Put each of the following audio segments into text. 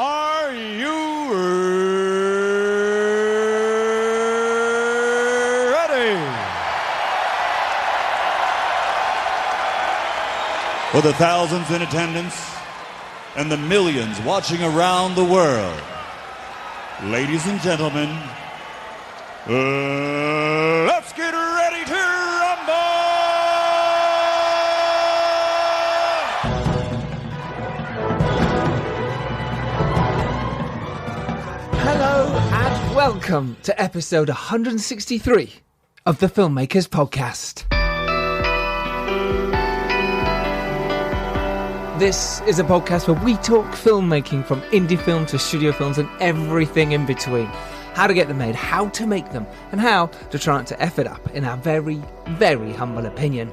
Are you ready? For the thousands in attendance and the millions watching around the world, ladies and gentlemen, let's get ready to rumble! Hello and welcome to episode 163 of the Filmmakers podcast. This is a podcast where we talk filmmaking, from indie film to studio films and everything in between. How to get them made, how to make them, and how to try not to F it up, in our very, very humble opinion.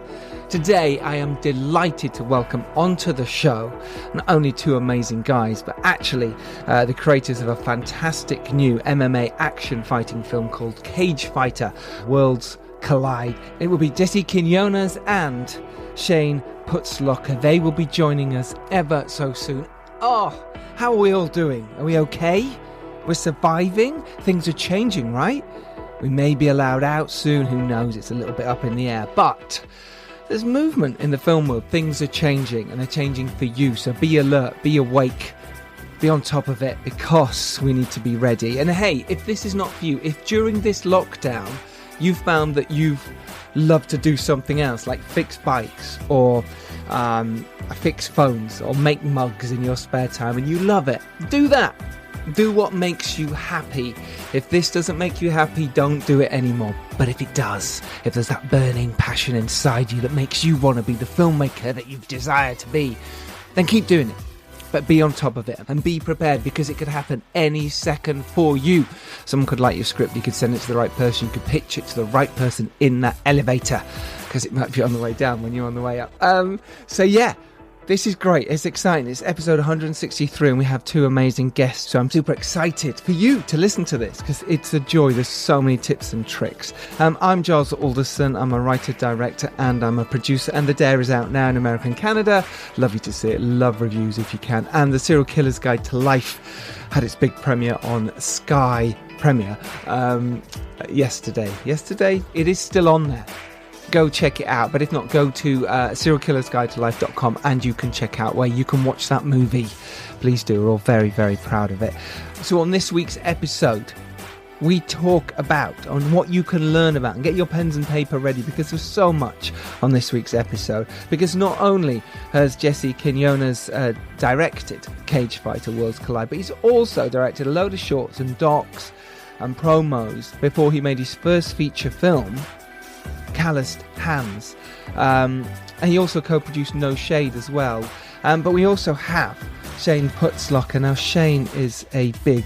Today, I am delighted to welcome onto the show not only two amazing guys, but actually the creators of a fantastic new MMA action fighting film called Cagefighter, Worlds Collide. It will be Jesse Quinones and Shayne Putzlocher. They will be joining us ever so soon. Oh, how are we all doing? Are we okay? We're surviving? Things are changing, right? We may be allowed out soon, who knows? It's a little bit up in the air, but there's movement in the film world. Things are changing, and they're changing for you. So be alert, be awake, be on top of it, because we need to be ready. And hey, if this is not for you, if during this lockdown you've found that you've loved to do something else, like fix bikes or fix phones or make mugs in your spare time, and you love it, do that. Do what makes you happy. If this doesn't make you happy, don't do it anymore. But if it does, if there's that burning passion inside you that makes you want to be the filmmaker that you've desired to be, then keep doing it. But be on top of it and be prepared, because it could happen any second for you. Someone could like your script, you could send it to the right person, you could pitch it to the right person in that elevator, because it might be on the way down when you're on the way up. So yeah. This is great. It's exciting. It's episode 163 and we have two amazing guests. So I'm super excited for you to listen to this, because it's a joy. There's so many tips and tricks. I'm Giles Alderson. I'm a writer, director, and I'm a producer. And The Dare is out now in America and Canada. Love you to see it. Love reviews if you can. And The Serial Killer's Guide to Life had its big premiere on Sky Premiere yesterday. It is still on there. Go check it out, but if not, go to serialkillersguidetolife.com and you can check out where you can watch that movie. Please do. We're all very, very proud of it. So on this week's episode, we talk about on what you can learn about, and get your pens and paper ready, because there's so much on this week's episode. Because not only has Jesse Quinones directed Cagefighter Worlds Collide, but he's also directed a load of shorts and docs and promos before he made his first feature film, Calloused Hands, and he also co-produced No Shade as well. But we also have Shayne Putzlocher. Now Shayne is a big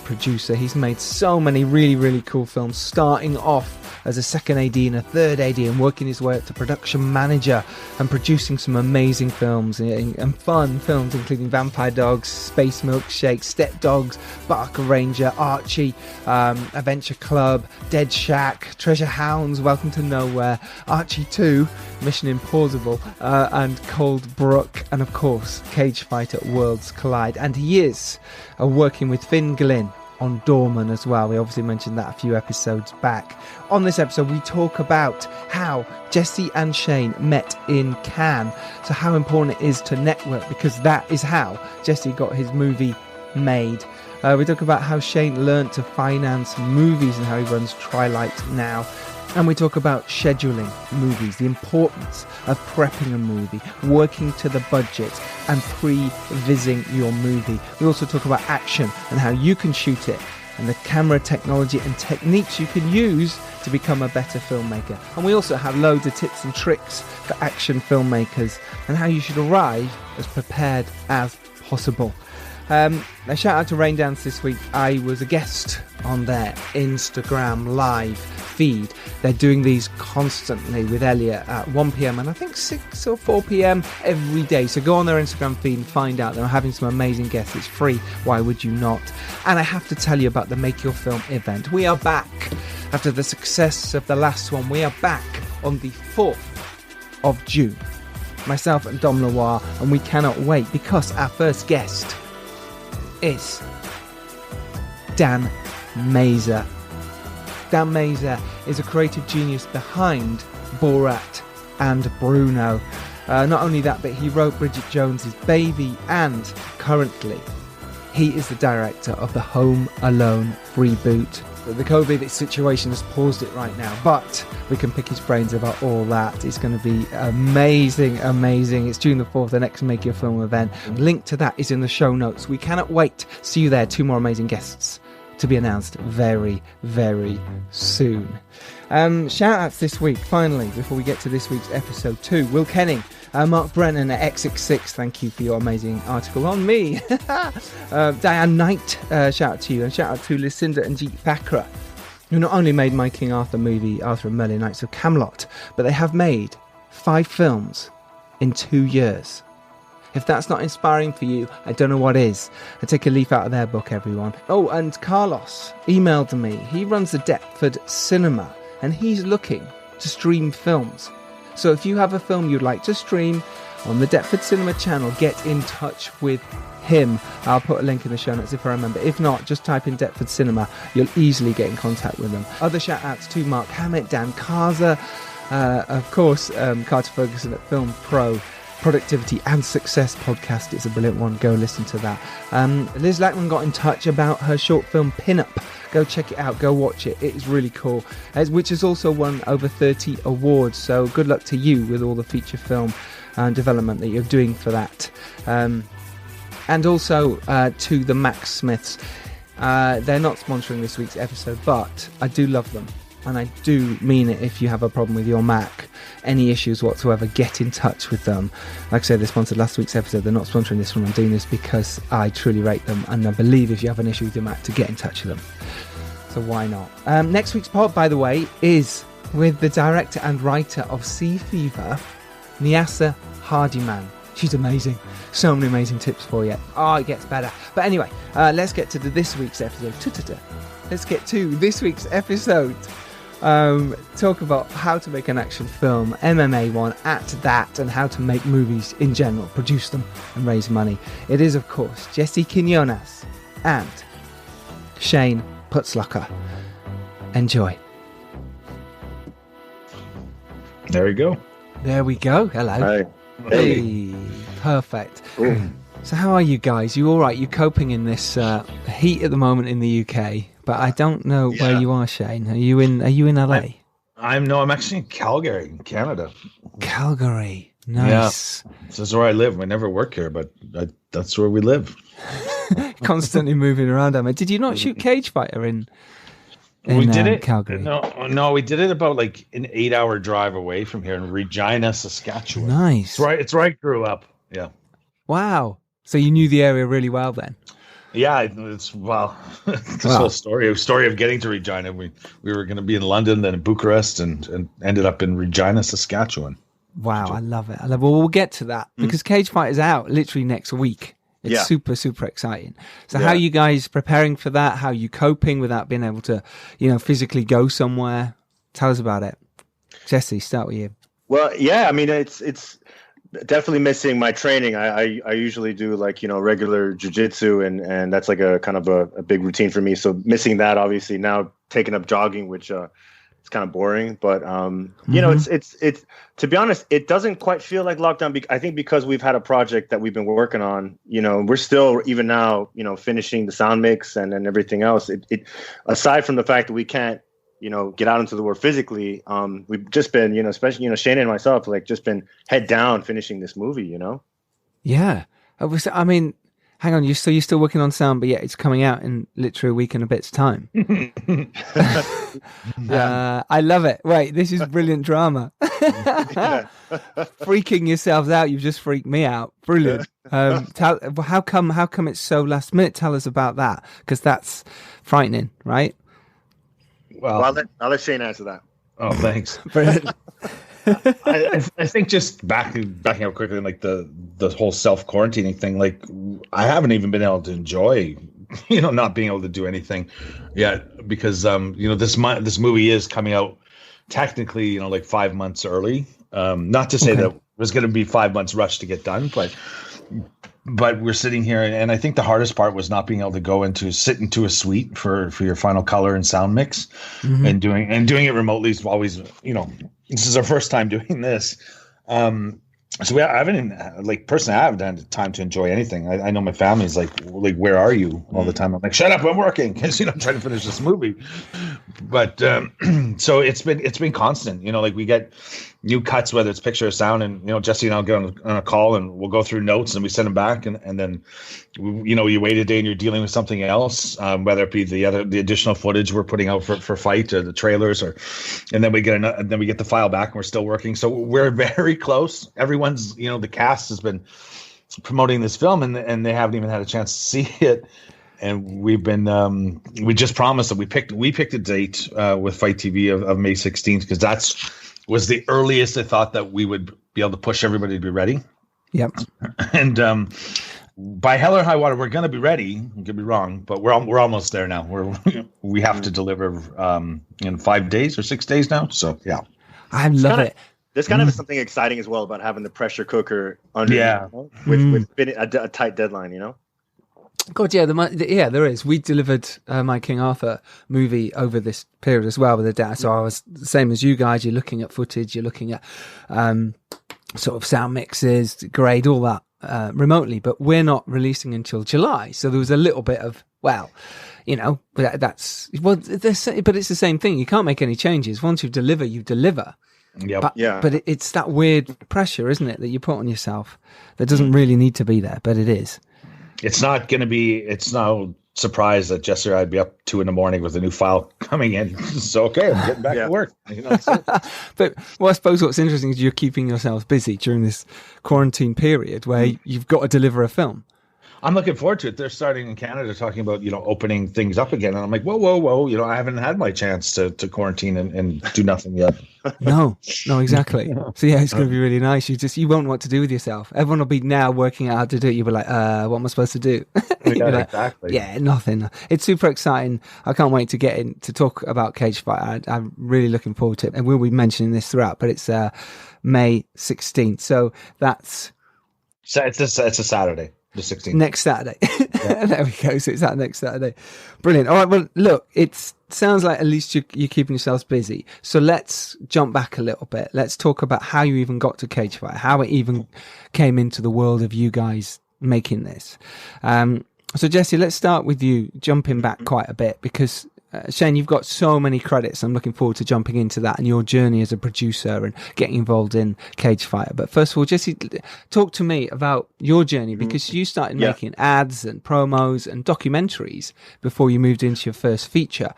producer. He's made so many really, really cool films, starting off as a second AD and a third AD, and working his way up to production manager and producing some amazing films and fun films, including Vampire Dogs, Space Milkshake, Step Dogs, Barker Ranger, Archie, Adventure Club, Dead Shack, Treasure Hounds, Welcome to Nowhere, Archie 2, Mission Impossible, and Cold Brook, and of course Cagefighter Worlds Collide. And he is working with Finn Glynn on Dorman as well. We obviously mentioned that a few episodes back. On this episode, we talk about how Jesse and Shayne met in Cannes. So how important it is to network, because that is how Jesse got his movie made. We talk about how Shayne learned to finance movies and how he runs Trilight now. And we talk about scheduling movies, the importance of prepping a movie, working to the budget, and pre-vising your movie. We also talk about action and how you can shoot it, and the camera technology and techniques you can use to become a better filmmaker. And we also have loads of tips and tricks for action filmmakers, and how you should arrive as prepared as possible. A shout out to Rain Dance this week. I was a guest on their Instagram live feed. They're doing these constantly with Elliot at 1pm and I think 6 or 4pm every day. So go on their Instagram feed and find out. They're having some amazing guests. It's free. Why would you not? And I have to tell you about the Make Your Film event. We are back after the success of the last one. We are back on the 4th of June. Myself and Dom Loire, and we cannot wait because our first guest is Dan Mazer. Dan Mazer is a creative genius behind Borat and Bruno. Not only that, but he wrote Bridget Jones's Baby, and currently he is the director of the Home Alone reboot. The COVID situation has paused it right now, but we can pick his brains about all that. It's going to be amazing. It's June the 4th, the next Make Your Film event. Link to that is in the show notes. We cannot wait. See you there. 2 more amazing guests to be announced very, very soon. Shout outs this week, finally, before we get to this week's episode 2. Will Kenning, Mark Brennan at X66, thank you for your amazing article on me. Diane Knight, shout out to you, and shout out to Lucinda and Jeet Thakra, who not only made my King Arthur movie, Arthur and Merlin, Knights of Camelot, but they have made 5 films in 2 years. If that's not inspiring for you, I don't know what is. I take a leaf out of their book, everyone. Oh, and Carlos emailed me. He runs the Deptford Cinema, and he's looking to stream films. So if you have a film you'd like to stream on the Deptford Cinema channel, get in touch with him. I'll put a link in the show notes if I remember. If not, just type in Deptford Cinema. You'll easily get in contact with them. Other shout outs to Mark Hammett, Dan Karza, of course, Carter Ferguson at Film Pro. Productivity and Success podcast. It's a brilliant one. Go listen to that. Liz Lackman got in touch about her short film Pin-Up. Go check it out. Go watch it. It is really cool. Which has also won over 30 awards. So good luck to you with all the feature film development that you're doing for that. And also to the Max Smiths. They're not sponsoring this week's episode, but I do love them. And I do mean it. If you have a problem with your Mac, any issues whatsoever, get in touch with them. Like I said, they sponsored last week's episode. They're not sponsoring this one. I'm doing this because I truly rate them, and I believe if you have an issue with your Mac, to get in touch with them. So why not? Next week's pod, by the way, is with the director and writer of Sea Fever, Nyasa Hardiman. She's amazing. So many amazing tips for you. Oh, it gets better. But anyway, let's get to this week's episode. Let's get to this week's episode. Talk about how to make an action film, MMA one at that, and how to make movies in general, produce them and raise money. It is, of course, Jesse Quinones and Shayne Putzlocher. Enjoy. There we go. Hello. Hi. Hey. Perfect. So how are you guys? You all right? You coping in this heat at the moment in the UK? But I don't know where you are, Shayne. Are you in LA? I'm actually in Calgary, in Canada. Calgary. Nice. Yeah. This is where I live. I never work here, but that's where we live. Constantly moving around. I mean, did you not shoot Cagefighter in we did it Calgary? No, we did it about like an 8-hour drive away from here in Regina, Saskatchewan. Nice. It's where I grew up. Yeah. Wow. So you knew the area really well then? Yeah, it's whole story of getting to Regina. We were going to be in London, then in Bucharest, and ended up in Regina, Saskatchewan. Wow, I love it. Well, we'll get to that because Cagefighter is out literally next week. It's super, super exciting. So how are you guys preparing for that? How are you coping without being able to, physically go somewhere? Tell us about it. Jesse, start with you. Well, yeah, I mean, it's definitely missing my training. I usually do regular jiu-jitsu and that's like a kind of a big routine for me. So missing that, obviously now taking up jogging, which it's kind of boring, but it's to be honest, it doesn't quite feel like lockdown. I think because we've had a project that we've been working on, we're still even now, finishing the sound mix and everything else. It aside from the fact that we can't, get out into the world physically. We've just been, especially, Shayne and myself, just been head down finishing this movie, Yeah. I mean, hang on, you're still working on sound, but yet it's coming out in literally a week and a bit's time. I love it. Wait, this is brilliant drama. Freaking yourselves out. You've just freaked me out. Brilliant. How come it's so last minute? Tell us about that, because that's frightening, right? Well, I'll let Shayne answer that. Oh, thanks. I think just backing up quickly, like the whole self-quarantining thing, I haven't even been able to enjoy, not being able to do anything yet because, this movie is coming out technically, 5 months early. Not to say that it was going to be 5 months rush to get done, but but we're sitting here, and I think the hardest part was not being able to sit into a suite for your final color and sound mix, and doing it remotely is always, this is our first time doing this. So I haven't even, personally, I haven't had time to enjoy anything. I know my family's like, where are you all the time? I'm like, shut up, I'm working, because I'm trying to finish this movie. But so it's been constant. We get new cuts, whether it's picture or sound, and Jesse and I'll get on a call and we'll go through notes and we send them back, and then you wait a day and you're dealing with something else, whether it be the additional footage we're putting out for fight, or the trailers, and then we get the file back and we're still working. So we're very close. Everyone's the cast has been promoting this film, and they haven't even had a chance to see it. And we've been we just promised that we picked a date with Fight TV of May 16th, because that's was the earliest I thought that we would be able to push everybody to be ready. Yep. And by hell or high water, we're going to be ready. Don't get me wrong, but we're almost there now. We have to deliver in 5 days or 6 days now. So yeah, I love it. There's kind of something exciting as well about having the pressure cooker under with a tight deadline. God, yeah, there is. We delivered my King Arthur movie over this period as well with a dad. So I was the same as you guys. You're looking at footage, you're looking at sort of sound mixes, grade, all that remotely. But we're not releasing until July. So there was a little bit of, but it's the same thing. You can't make any changes. Once you deliver, you deliver. Yep. But it's that weird pressure, isn't it, that you put on yourself that doesn't really need to be there, but it is. It's no surprise that Jesse or I'd be up 2 a.m. with a new file coming in. So, okay, I'm getting back to work. But I suppose what's interesting is you're keeping yourselves busy during this quarantine period where you've got to deliver a film. I'm looking forward to it. They're starting in Canada talking about, opening things up again. And I'm like, whoa. I haven't had my chance to quarantine and do nothing yet. No, exactly. So yeah, it's going to be really nice. You won't know what to do with yourself. Everyone will be now working out how to do it. You'll be like, what am I supposed to do? Exactly. Yeah, nothing. It's super exciting. I can't wait to get in to talk about Cagefighter. I'm really looking forward to it. And we'll be mentioning this throughout, but it's May 16th. So it's a Saturday. The 16th. Next Saturday. Yeah. There we go. So it's that next Saturday. Brilliant. All right. Well, look, it sounds like at least you're keeping yourselves busy. So let's jump back a little bit. Let's talk about how you even got to Cagefighter, how it even came into the world of you guys making this. So Jesse, let's start with you jumping back quite a bit, because Shayne, you've got so many credits. I'm looking forward to jumping into that and your journey as a producer and getting involved in Cagefighter. But first of all, Jesse, talk to me about your journey, because you started making ads and promos and documentaries before you moved into your first feature.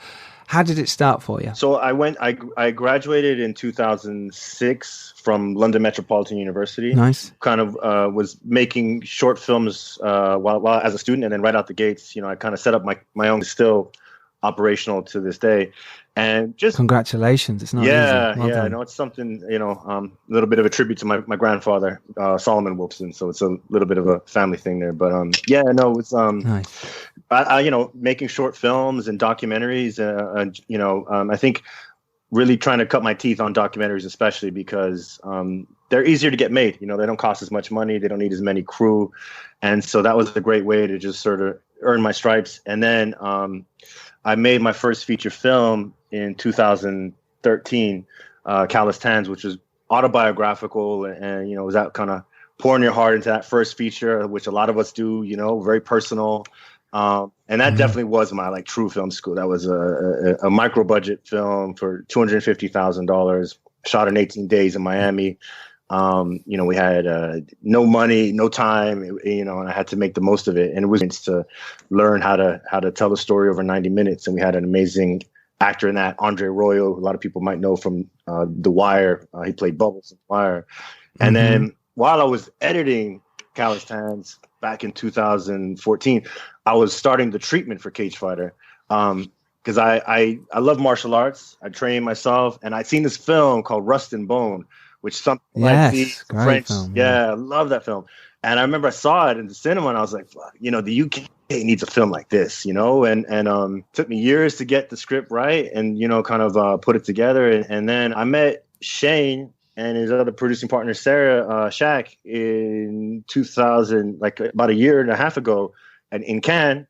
How did it start for you? So I graduated in 2006 from London Metropolitan University. Nice. Kind of was making short films while as a student, and then right out the gates, I kind of set up my own, still operational to this day. And just congratulations. It's not easy. I know it's something, a little bit of a tribute to my grandfather, Solomon Wilson. So it's a little bit of a family thing there. But it's nice. I making short films and documentaries, I think really trying to cut my teeth on documentaries, especially because they're easier to get made. They don't cost as much money. They don't need as many crew. And so that was a great way to just sort of earn my stripes. And then I made my first feature film in 2013, Calloused Hands, which was autobiographical, and was that kind of pouring your heart into that first feature, which a lot of us do, very personal. And that definitely was my true film school. That was a micro budget film for $250,000, shot in 18 days in Miami. We had no money, no time, and I had to make the most of it. And it was to learn how to tell the story over 90 minutes. And we had an amazing actor in that, Andre Royo, who a lot of people might know from The Wire. He played Bubbles in The Wire. And then while I was editing Calloused Hands back in 2014, I was starting the treatment for Cagefighter. Because I love martial arts. I train myself, and I'd seen this film called Rust and Bone, which something like the French. Film, I love that film. And I remember I saw it in the cinema, and I was like, the UK needs a film like this, and took me years to get the script right and, kind of put it together. And then I met Shayne and his other producing partner, Sarah Shaq, in 2000, like about a year and a half ago, and in Cannes,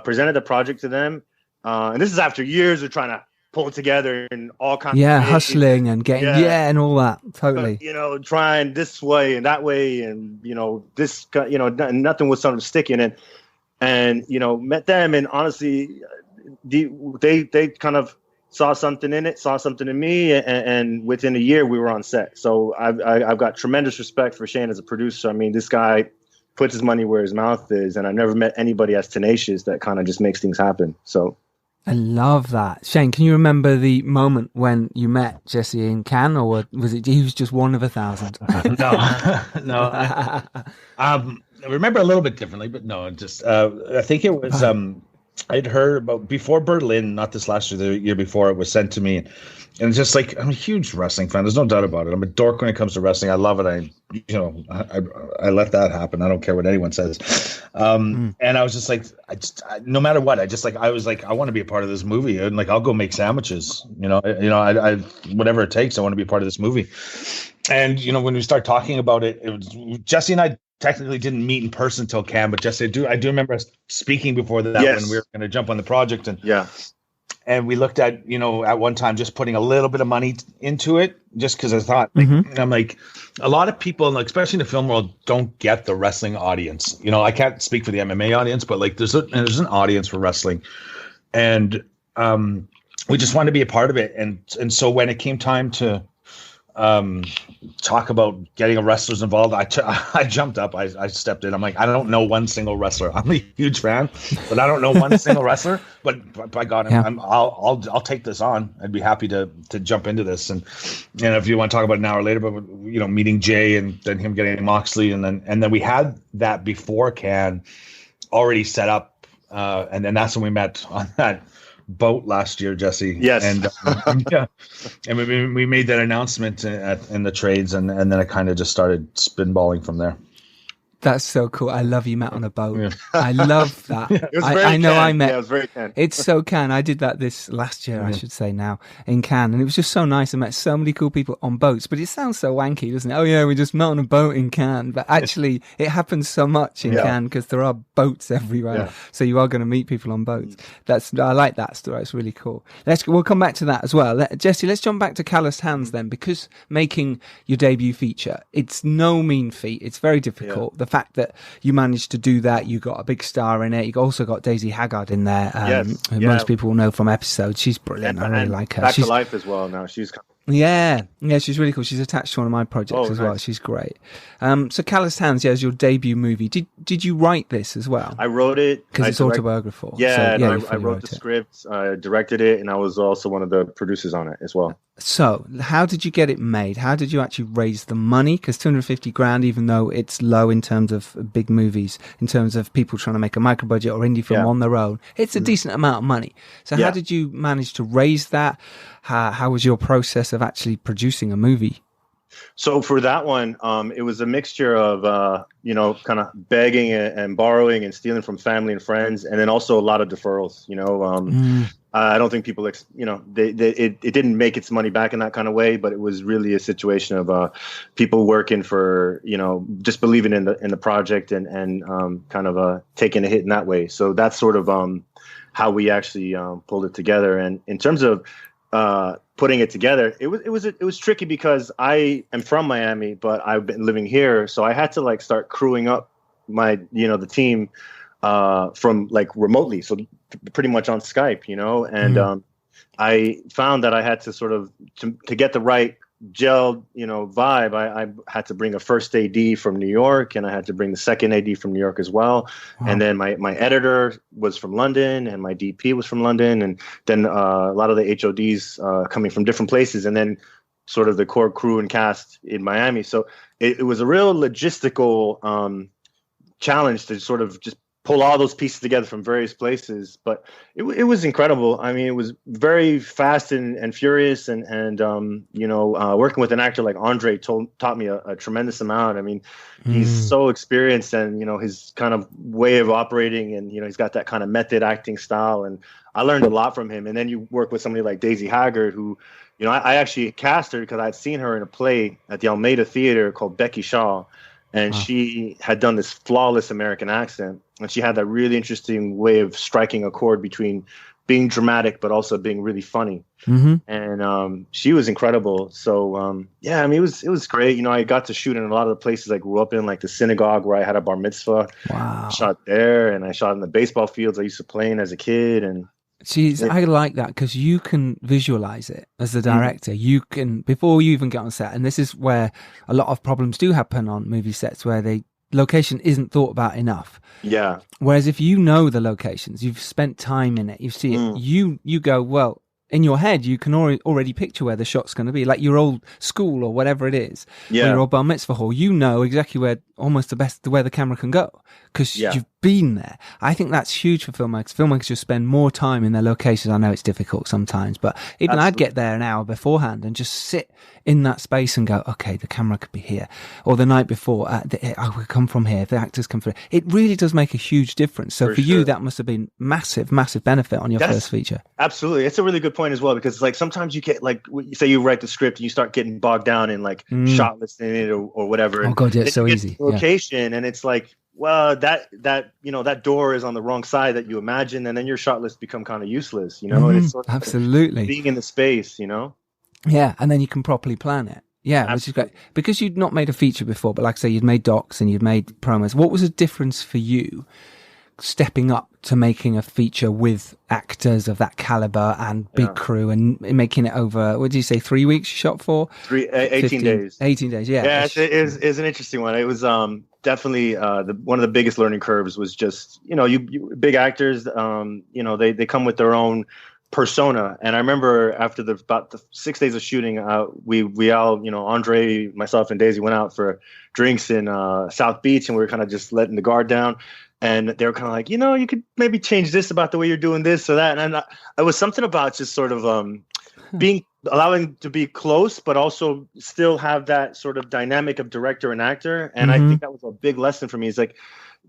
presented the project to them. And this is after years of trying to pull it together and all kinds of hustling and getting and all that. Totally. Trying this way and that way, and this, nothing was sort of sticking. And met them, and honestly, they kind of saw something in it, saw something in me, and within a year we were on set. So I've got tremendous respect for Shayne as a producer. I mean, this guy puts his money where his mouth is, and I never met anybody as tenacious that kind of just makes things happen. So I love that. Shayne, can you remember the moment when you met Jesse in Cannes, or was it he was just one of 1,000? No. I remember a little bit differently, but no, just I think it was I'd heard about before Berlin, not this last year, the year before, it was sent to me. And it's just like, I'm a huge wrestling fan. There's no doubt about it. I'm a dork when it comes to wrestling. I love it. I let that happen. I don't care what anyone says. And I was just like, no matter what, I was like, I want to be a part of this movie. And like, I'll go make sandwiches, I whatever it takes. I want to be a part of this movie. And, when we start talking about it, it was Jesse and I technically didn't meet in person until Cannes, but Jesse, I do remember us speaking before that when we were going to jump on the project. And we looked at, at one time just putting a little bit of money into it, just because I thought, I'm like, a lot of people, like, especially in the film world, don't get the wrestling audience. I can't speak for the MMA audience, but like there's an audience for wrestling, and we just wanted to be a part of it. And so when it came time to talk about getting wrestlers involved, I jumped up. I stepped in. I'm like, I don't know one single wrestler. I'm a huge fan, but I don't know one single wrestler. But by God, I'll take this on. I'd be happy to jump into this. And if you want to talk about an hour later, but meeting Jay and then him getting Moxley, and then we had that before Cannes already set up, and then that's when we met on that boat last year, Jesse. Yes. And we made that announcement in the trades, and then it kind of just started spinballing from there. That's so cool. I love you met on a boat. Yeah. I love that. It was very Cannes. I met. Yeah, it was very Cannes. It's so Cannes. I did that this last year, I should say now, in Cannes. And it was just so nice. I met so many cool people on boats. But it sounds so wanky, doesn't it? Oh, yeah, we just met on a boat in Cannes. But actually, it happens so much in Cannes because there are boats everywhere. Yeah. So you are going to meet people on boats. I like that story. It's really cool. We'll come back to that as well. Jesse, let's jump back to Calloused Hands then, because making your debut feature, it's no mean feat. It's very difficult. The fact that you managed to do that, you got a big star in it. You also got Daisy Haggard in there, who most people will know from episodes. She's brilliant. I really like her. Back to life as well now. She's she's really cool. She's attached to one of my projects as well. She's great. So Calloused Hands, is your debut movie. Did you write this as well? I wrote it because it's autobiographical. I wrote the script, I directed it, and I was also one of the producers on it as well. So how did you get it made? How did you actually raise the money? Because 250 grand, even though it's low in terms of big movies, in terms of people trying to make a micro budget or indie film on their own, it's a decent amount of money. So how did you manage to raise that? How was your process of actually producing a movie? So for that one, it was a mixture of, kind of begging and borrowing and stealing from family and friends, and then also a lot of deferrals. I don't think people, it didn't make its money back in that kind of way, but it was really a situation of people working for, just believing in the project and kind of taking a hit in that way. So that's sort of how we actually pulled it together. And in terms of putting it together, it was tricky because I am from Miami, but I've been living here, so I had to start crewing up my the team from remotely, so pretty much on Skype, and I found that I had to sort of to get the right gel vibe. I had to bring a first AD from New York, and I had to bring the second AD from New York as well. Wow. And then my editor was from London, and my DP was from London, and then a lot of the HODs coming from different places, and then sort of the core crew and cast in Miami. So it was a real logistical challenge to sort of just pull all those pieces together from various places. But it was incredible. I mean, it was very fast and furious, and working with an actor like Andre taught me a tremendous amount. I mean, he's so experienced, and his kind of way of operating, and he's got that kind of method acting style, and I learned a lot from him. And then you work with somebody like Daisy Haggard, who I actually cast her because I'd seen her in a play at the Almeida Theater called Becky Shaw. And she had done this flawless American accent. And she had that really interesting way of striking a chord between being dramatic, but also being really funny. And she was incredible. So, I mean, it was great. I got to shoot in a lot of the places I grew up in, like the synagogue where I had a bar mitzvah. Wow. I shot there, and I shot in the baseball fields I used to play in as a kid. And I like that because you can visualize it as the director. You can, before you even get on set, and this is where a lot of problems do happen on movie sets, where the location isn't thought about enough. Yeah. Whereas if you know the locations, you've spent time in it, you see it, you go, well, in your head, you can already picture where the shot's going to be, like your old school or whatever it is, or your old bar mitzvah hall. You know exactly where almost where the camera can go because you've been there. I think that's huge for filmmakers. Filmmakers should spend more time in their locations. I know it's difficult sometimes, but even I'd get there an hour beforehand and just sit in that space and go, okay, the camera could be here, or the night before, I would come from here. If the actors come through, it really does make a huge difference. So for you, that must have been massive benefit on your first feature. Absolutely, it's a really good point as well, because like sometimes you get like, say you write the script and you start getting bogged down in like shot listing it or whatever. Oh god, yeah, it's so easy. Location, and it's like, well, that door is on the wrong side that you imagine, and then your shot list become kind of useless, And it's sort of absolutely being in the space, Yeah, and then you can properly plan it. Yeah, absolutely. Which is great. Because you'd not made a feature before, but like I say, you'd made docs and you'd made promos. What was the difference for you stepping up to making a feature with actors of that caliber and big crew and making it over, what did you say, 3 weeks you shot for? 18 days. 18 days, yeah. Yeah, it is an interesting one. It was definitely one of the biggest learning curves was just, you big actors, they come with their own persona. And I remember after about the 6 days of shooting, we all, Andre, myself, and Daisy went out for drinks in South Beach, and we were kind of just letting the guard down. And they were kind of like, you could maybe change this about the way you're doing this or that. And it was something about just sort of allowing to be close, but also still have that sort of dynamic of director and actor. And I think that was a big lesson for me. It's like,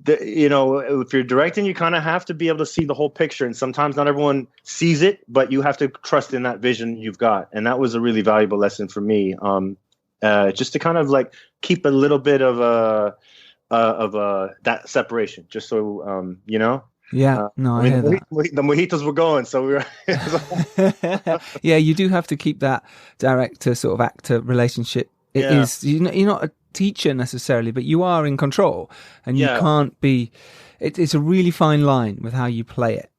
if you're directing, you kind of have to be able to see the whole picture. And sometimes not everyone sees it, but you have to trust in that vision you've got. And that was a really valuable lesson for me. Just to kind of like keep a little bit of that separation, just so Yeah, I hear that. The mojitos were going, so we were. Yeah, you do have to keep that director sort of actor relationship. It is, you're not a teacher necessarily, but you are in control, and you can't be. It's a really fine line with how you play it.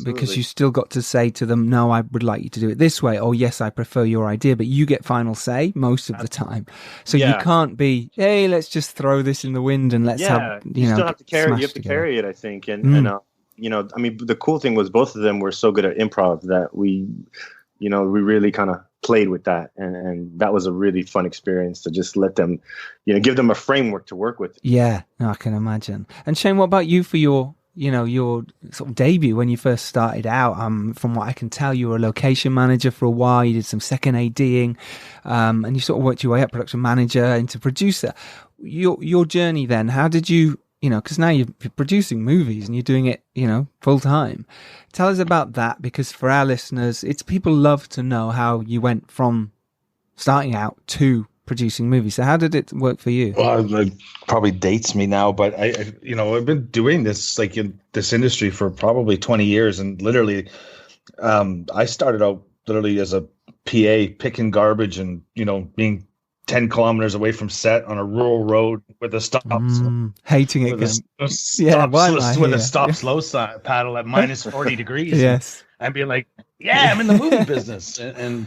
Because you still got to say to them, no, I would like you to do it this way. Or yes, I prefer your idea, but you get final say most of the time. So you can't be, hey, let's just throw this in the wind and let's have, you still have to carry, you have to carry it, I think. And I mean, the cool thing was both of them were so good at improv that we really kind of played with that. And that was a really fun experience to just let them, give them a framework to work with. Yeah, no, I can imagine. And Shayne, what about you for your sort of debut when you first started out? From what I can tell, you were a location manager for a while. You did some second ADing, and you sort of worked your way up, production manager into producer. Your journey then, how did you, because now you're producing movies and you're doing it, full time. Tell us about that, because for our listeners, people love to know how you went from starting out to producing movies. So how did it work for you? Well, it probably dates me now, but I've been doing this like in this industry for probably 20 years, and literally, I started out literally as a PA picking garbage and being 10 kilometers away from set on a rural road with a stop, hating it, with a stop slow sign paddle at minus 40 degrees. Yes, and being like, yeah, I'm in the movie business, and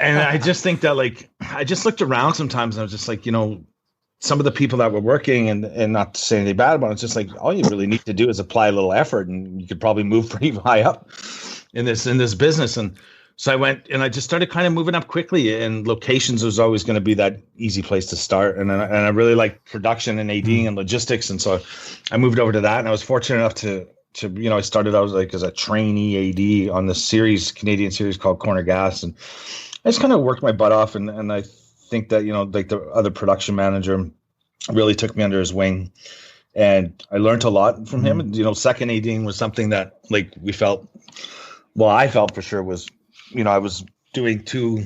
I just think that, like, I just looked around sometimes and I was just like, some of the people that were working, and not to say anything bad about it, it's just like, all you really need to do is apply a little effort and you could probably move pretty high up in this business. And So I went and I just started kind of moving up quickly, and locations was always going to be that easy place to start. And I really liked production and ADing and logistics. And so I moved over to that, and I was fortunate enough to I started out like as a trainee AD on this Canadian series called Corner Gas. And I just kind of worked my butt off. And I think that, like the other production manager really took me under his wing, and I learned a lot from him. And, second ADing was something that like I felt for sure was, I was doing two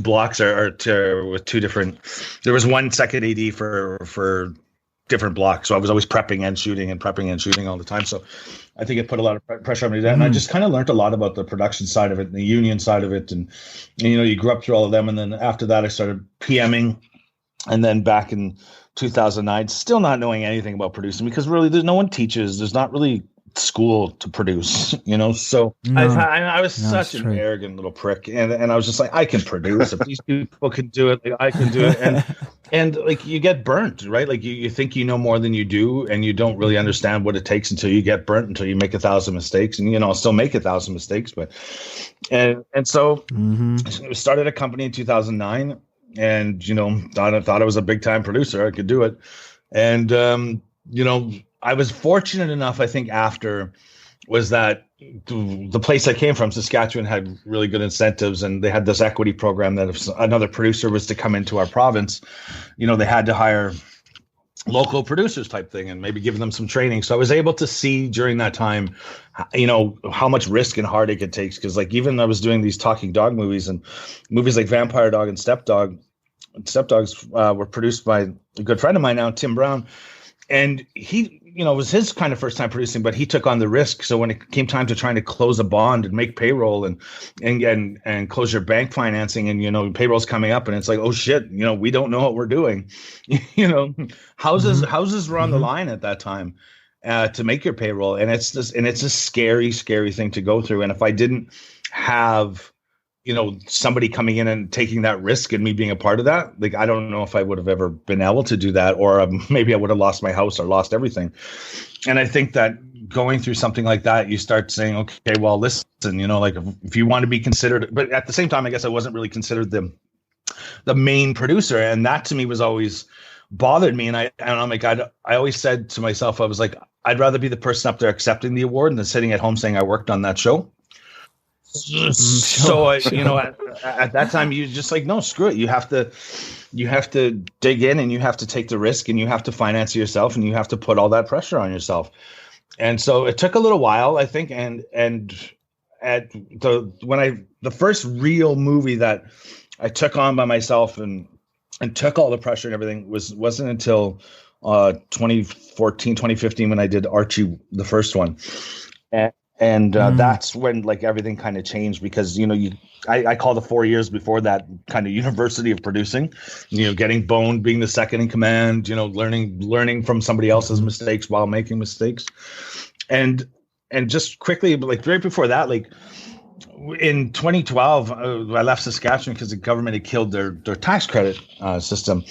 blocks with two different, there was one second AD for different blocks. So I was always prepping and shooting all the time. So I think it put a lot of pressure on me then. And I just kind of learned a lot about the production side of it and the union side of it. And you grew up through all of them. And then after that, I started PMing. And then back in 2009, still not knowing anything about producing, because really no one teaches. There's not really school to produce, so I was such an arrogant little prick, and I was just like, I can produce. If these people can do it, like, I can do it. And like, you get burnt, right? Like you think you know more than you do, and you don't really understand what it takes until you get burnt, until you make 1,000 mistakes. And I'll still make 1,000 mistakes, but and so I started a company in 2009, and thought it was a big time producer. I could do it. And I was fortunate enough, I think, after was that the place I came from, Saskatchewan, had really good incentives, and they had this equity program that if another producer was to come into our province, they had to hire local producers type thing and maybe give them some training. So I was able to see during that time, how much risk and heartache it takes. Because like, even I was doing these talking dog movies, and movies like Vampire Dog and Stepdogs were produced by a good friend of mine now, Tim Brown. And he, it was his kind of first time producing, but he took on the risk. So when it came time to trying to close a bond and make payroll and close your bank financing, and, payroll's coming up, and it's like, oh shit, we don't know what we're doing. Houses were on the line at that time to make your payroll. And it's a scary, scary thing to go through. And if I didn't have, somebody coming in and taking that risk and me being a part of that, like, I don't know if I would have ever been able to do that, or maybe I would have lost my house or lost everything. And I think that going through something like that, you start saying, okay, well, listen, like if you want to be considered, but at the same time, I guess I wasn't really considered the main producer. And that to me was always bothered me. And I'm like, I always said to myself, I was like, I'd rather be the person up there accepting the award than sitting at home saying I worked on that show. So at that time, you just like, no, screw it. You have to dig in, and you have to take the risk, and you have to finance it yourself, and you have to put all that pressure on yourself. And so it took a little while, I think. And the first real movie that I took on by myself and took all the pressure and everything wasn't until 2014, 2015 when I did Archie, the first one. And that's when like everything kind of changed, because I call the 4 years before that kind of university of producing, getting boned, being the second in command, learning from somebody else's mistakes while making mistakes, and just quickly, like right before that, like in 2012, I left Saskatchewan because the government had killed their tax credit system,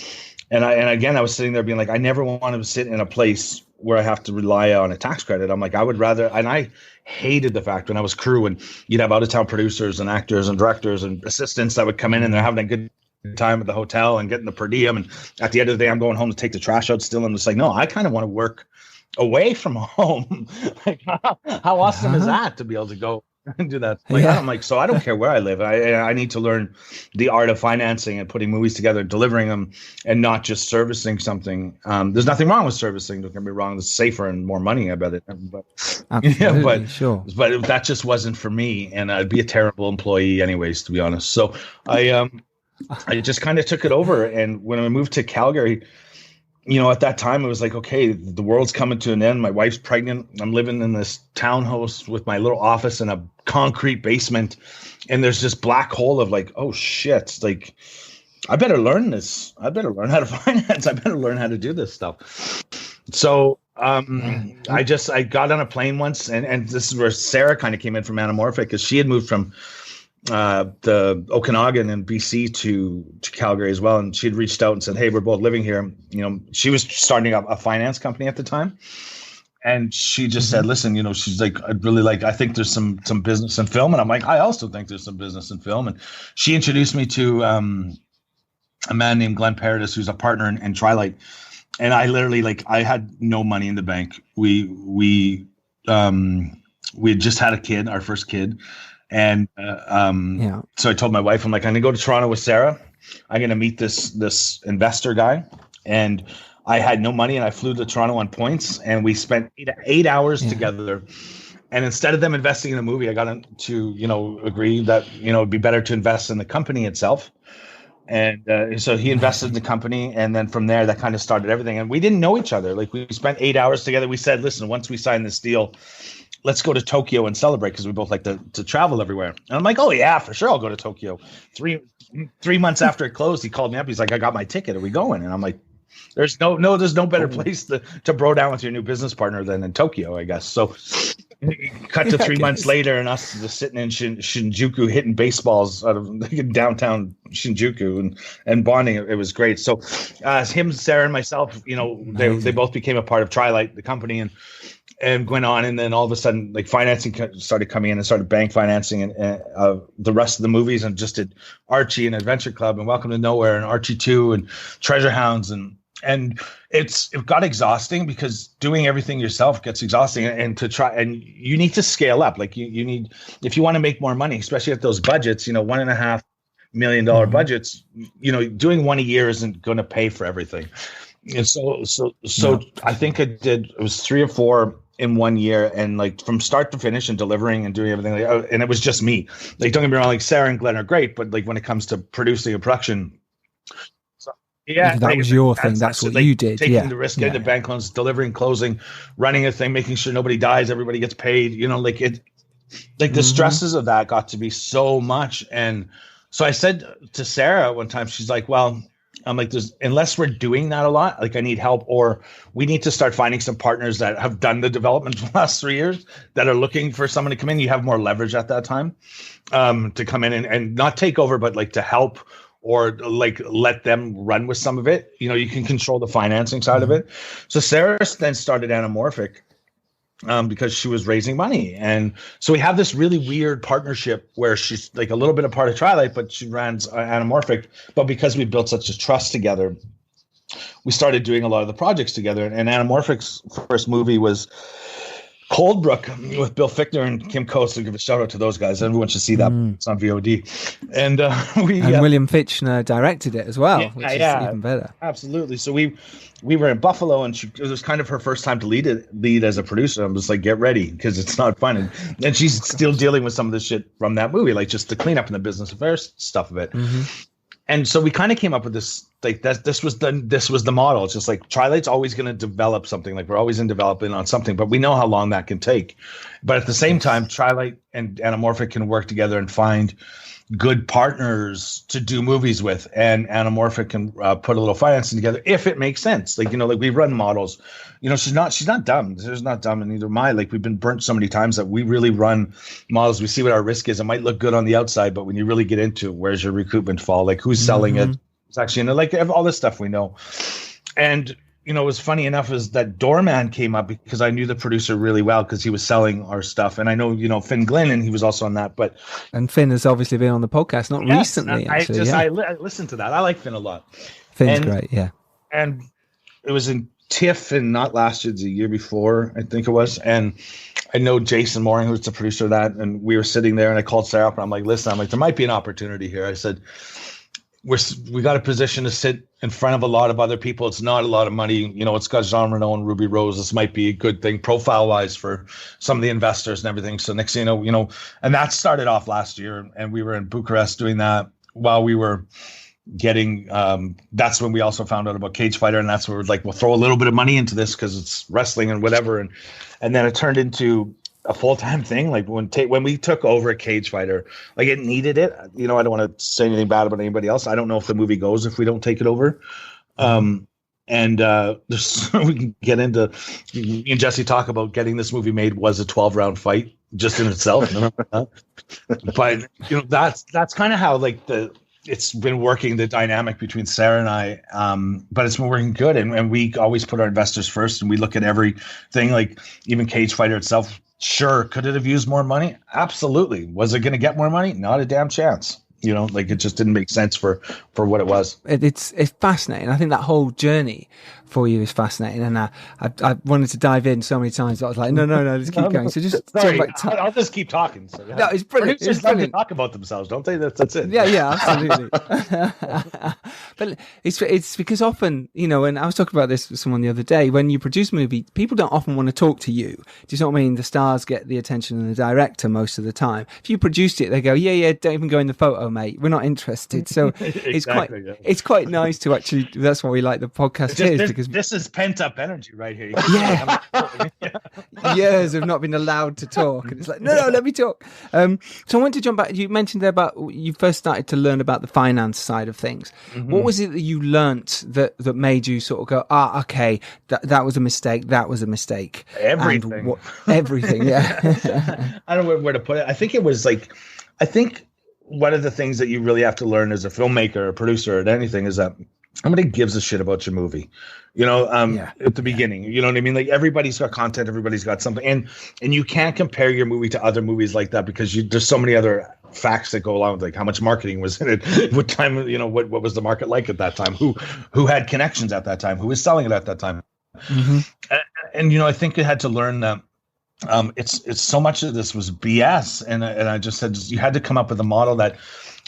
and again I was sitting there being like, I never want to sit in a place where I have to rely on a tax credit. I'm like, I would rather, and I hated the fact when I was crew and you'd have out-of-town producers and actors and directors and assistants that would come in and they're having a good time at the hotel and getting the per diem. And at the end of the day, I'm going home to take the trash out still. I'm just like, no, I kind of want to work away from home. Like, how awesome is that to be able to go and do that? Like, I'm like, so I don't care where I live. I need to learn the art of financing and putting movies together, delivering them, and not just servicing something. There's nothing wrong with servicing. Don't get me wrong. It's safer and more money, I bet it. But sure. But that just wasn't for me, and I'd be a terrible employee anyways, to be honest. So I just kind of took it over. And when I moved to Calgary, at that time, it was like, okay, the world's coming to an end. My wife's pregnant. I'm living in this townhouse with my little office in a concrete basement. And there's this black hole of like, oh, shit. Like, I better learn this. I better learn how to finance. I better learn how to do this stuff. So I got on a plane once. And this is where Sarah kind of came in from Anamorphic, because she had moved from the Okanagan in BC to Calgary as well, and she had reached out and said, hey, we're both living here. She was starting up a finance company at the time, And she just said, listen, you know, she's like, I'd really like, I think there's some business in film. And I'm like, I also think there's some business in film. And she introduced me to a man named Glenn Paradis, who's a partner in Trilight. And I literally, like, I had no money in the bank. We had just had a kid, our first kid. And so I told my wife, I'm like, I'm gonna go to Toronto with Sarah. I'm gonna meet this investor guy. And I had no money, and I flew to Toronto on points, and we spent 8 hours together. And instead of them investing in the movie, I got them to, you know, agree that, you know, it'd be better to invest in the company itself. And so he invested in the company, and then from there, that kind of started everything. And we didn't know each other. Like, we spent 8 hours together. We said, listen, once we sign this deal, let's go to Tokyo and celebrate, because we both like to travel everywhere. And I'm like, oh yeah, for sure, I'll go to Tokyo. Three months after it closed, he called me up. He's like, I got my ticket. Are we going? And I'm like, there's no better place to bro down with your new business partner than in Tokyo, I guess. So cut to 3 months later, and us just sitting in Shinjuku hitting baseballs out of downtown Shinjuku and bonding. It was great. So him, Sarah, and myself, you know, they both became a part of Trilight, the company, and went on. And then all of a sudden, like, financing started coming in, and started bank financing and the rest of the movies, and just did Archie and Adventure Club and Welcome to Nowhere and Archie 2 and Treasure Hounds. And it got exhausting, because doing everything yourself gets exhausting, and you need to scale up. Like, you need, if you want to make more money, especially at those budgets, you know, $1.5 million budgets, you know, doing one a year isn't going to pay for everything. And so I think it was 3 or 4 in 1 year, and like from start to finish, and delivering and doing everything. And it was just me. Like, don't get me wrong, like Sarah and Glenn are great, but like when it comes to producing a production, that was your thing. That's what you did. Taking the risk, getting the bank loans, delivering, closing, running a thing, making sure nobody dies, everybody gets paid. You know, like it, like the stresses of that got to be so much. And so I said to Sarah one time, she's like, well, I'm like, unless we're doing that a lot, like I need help, or we need to start finding some partners that have done the development for the last 3 years that are looking for someone to come in. You have more leverage at that time to come in and not take over, but like to help, or like let them run with some of it. You know, you can control the financing side of it. So Sarah then started Anamorphic because she was raising money. And so we have this really weird partnership where she's like a little bit a part of Trilight, but she runs Anamorphic. But because we built such a trust together, we started doing a lot of the projects together. And Anamorphic's first movie was Coldbrook with Bill Fichtner and Kim Coates. So give a shout out to those guys. Everyone should see that. It's on VOD. And William Fichtner directed it as well, which is even better. Absolutely. So we were in Buffalo, and it was kind of her first time to lead as a producer. I'm just like, get ready, because it's not fun. And she's still dealing with some of the shit from that movie, like just the cleanup and the business affairs stuff of it. And so we kind of came up with this, like this was the model. It's just like Trilight's always going to develop something. Like, we're always in development on something, but we know how long that can take. But at the same time, Trilight and Anamorphic can work together and find good partners to do movies with, and Anamorphic can put a little financing together if it makes sense. Like, you know, like we run models. You know, she's not dumb. She's not dumb, and neither am I. Like, we've been burnt so many times that we really run models. We see what our risk is. It might look good on the outside, but when you really get into it, where's your recoupment fall? Like, who's selling it? It's actually, you know, like all this stuff we know. And you know, it was funny enough is that Doorman came up because I knew the producer really well, because he was selling our stuff. And I know, you know, Finn Glynn, and he was also on that. And Finn has obviously been on the podcast, not recently, actually. I listened to that. I like Finn a lot. Finn's great, yeah. And it was in TIFF, and not last year, the year before, I think it was. And I know Jason Mooring, who's the producer of that. And we were sitting there, and I called Sarah up, and I'm like, listen, there might be an opportunity here. I said, we got a position to sit in front of a lot of other people. It's not a lot of money. You know, it's got Jean Reno and Ruby Rose. This might be a good thing profile-wise for some of the investors and everything. So next thing you know, and that started off last year, and we were in Bucharest doing that while we were getting, that's when we also found out about Cagefighter, and that's where we're like, we'll throw a little bit of money into this because it's wrestling and whatever. And then it turned into a full-time thing. Like when we took over Cagefighter, like it needed it. You know, I don't want to say anything bad about anybody else. I don't know if the movie goes if we don't take it over. And there's we can get into, me and Jesse talk about getting this movie made was a 12-round fight just in itself. But you know, that's kind of how like it's been working, the dynamic between Sarah and I, but it's been working good. And we always put our investors first, and we look at everything, like even Cagefighter itself. Sure, could it have used more money? Absolutely. Was it going to get more money? Not a damn chance. You know, like it just didn't make sense for what it was. It's fascinating. I think that whole journey for you is fascinating, and I wanted to dive in so many times. I was like, no, let's keep going. So just sorry, I'll just keep talking. So, yeah. No, it's brilliant. Producers love to talk about themselves, don't they? That's it. Yeah, absolutely. But it's because often, you know, and I was talking about this with someone the other day. When you produce a movie, people don't often want to talk to you. Do you know what I mean? The stars get the attention of the director most of the time. If you produced it, they go, yeah, don't even go in the photo, mate. We're not interested. So Exactly, it's quite nice to actually. That's why we like the podcast here, because this is pent up energy right here. Yeah. Years of not being allowed to talk, and it's like, no, let me talk. So I want to jump back. You mentioned there about you first started to learn about the finance side of things. Mm-hmm. What was it that you learnt that made you sort of go, okay, that was a mistake. That was a mistake. Everything. Everything. Yeah. I don't know where to put it. I think one of the things that you really have to learn as a filmmaker, or producer, or anything is that nobody gives a shit about your movie. You know, at the beginning, you know what I mean? Like everybody's got content, everybody's got something, and you can't compare your movie to other movies like that, because there's so many other facts that go along with, like how much marketing was in it, what time, you know, what was the market like at that time, who had connections at that time, who was selling it at that time. Mm-hmm. And you know, I think I had to learn that it's so much of this was BS, and I just said you had to come up with a model that,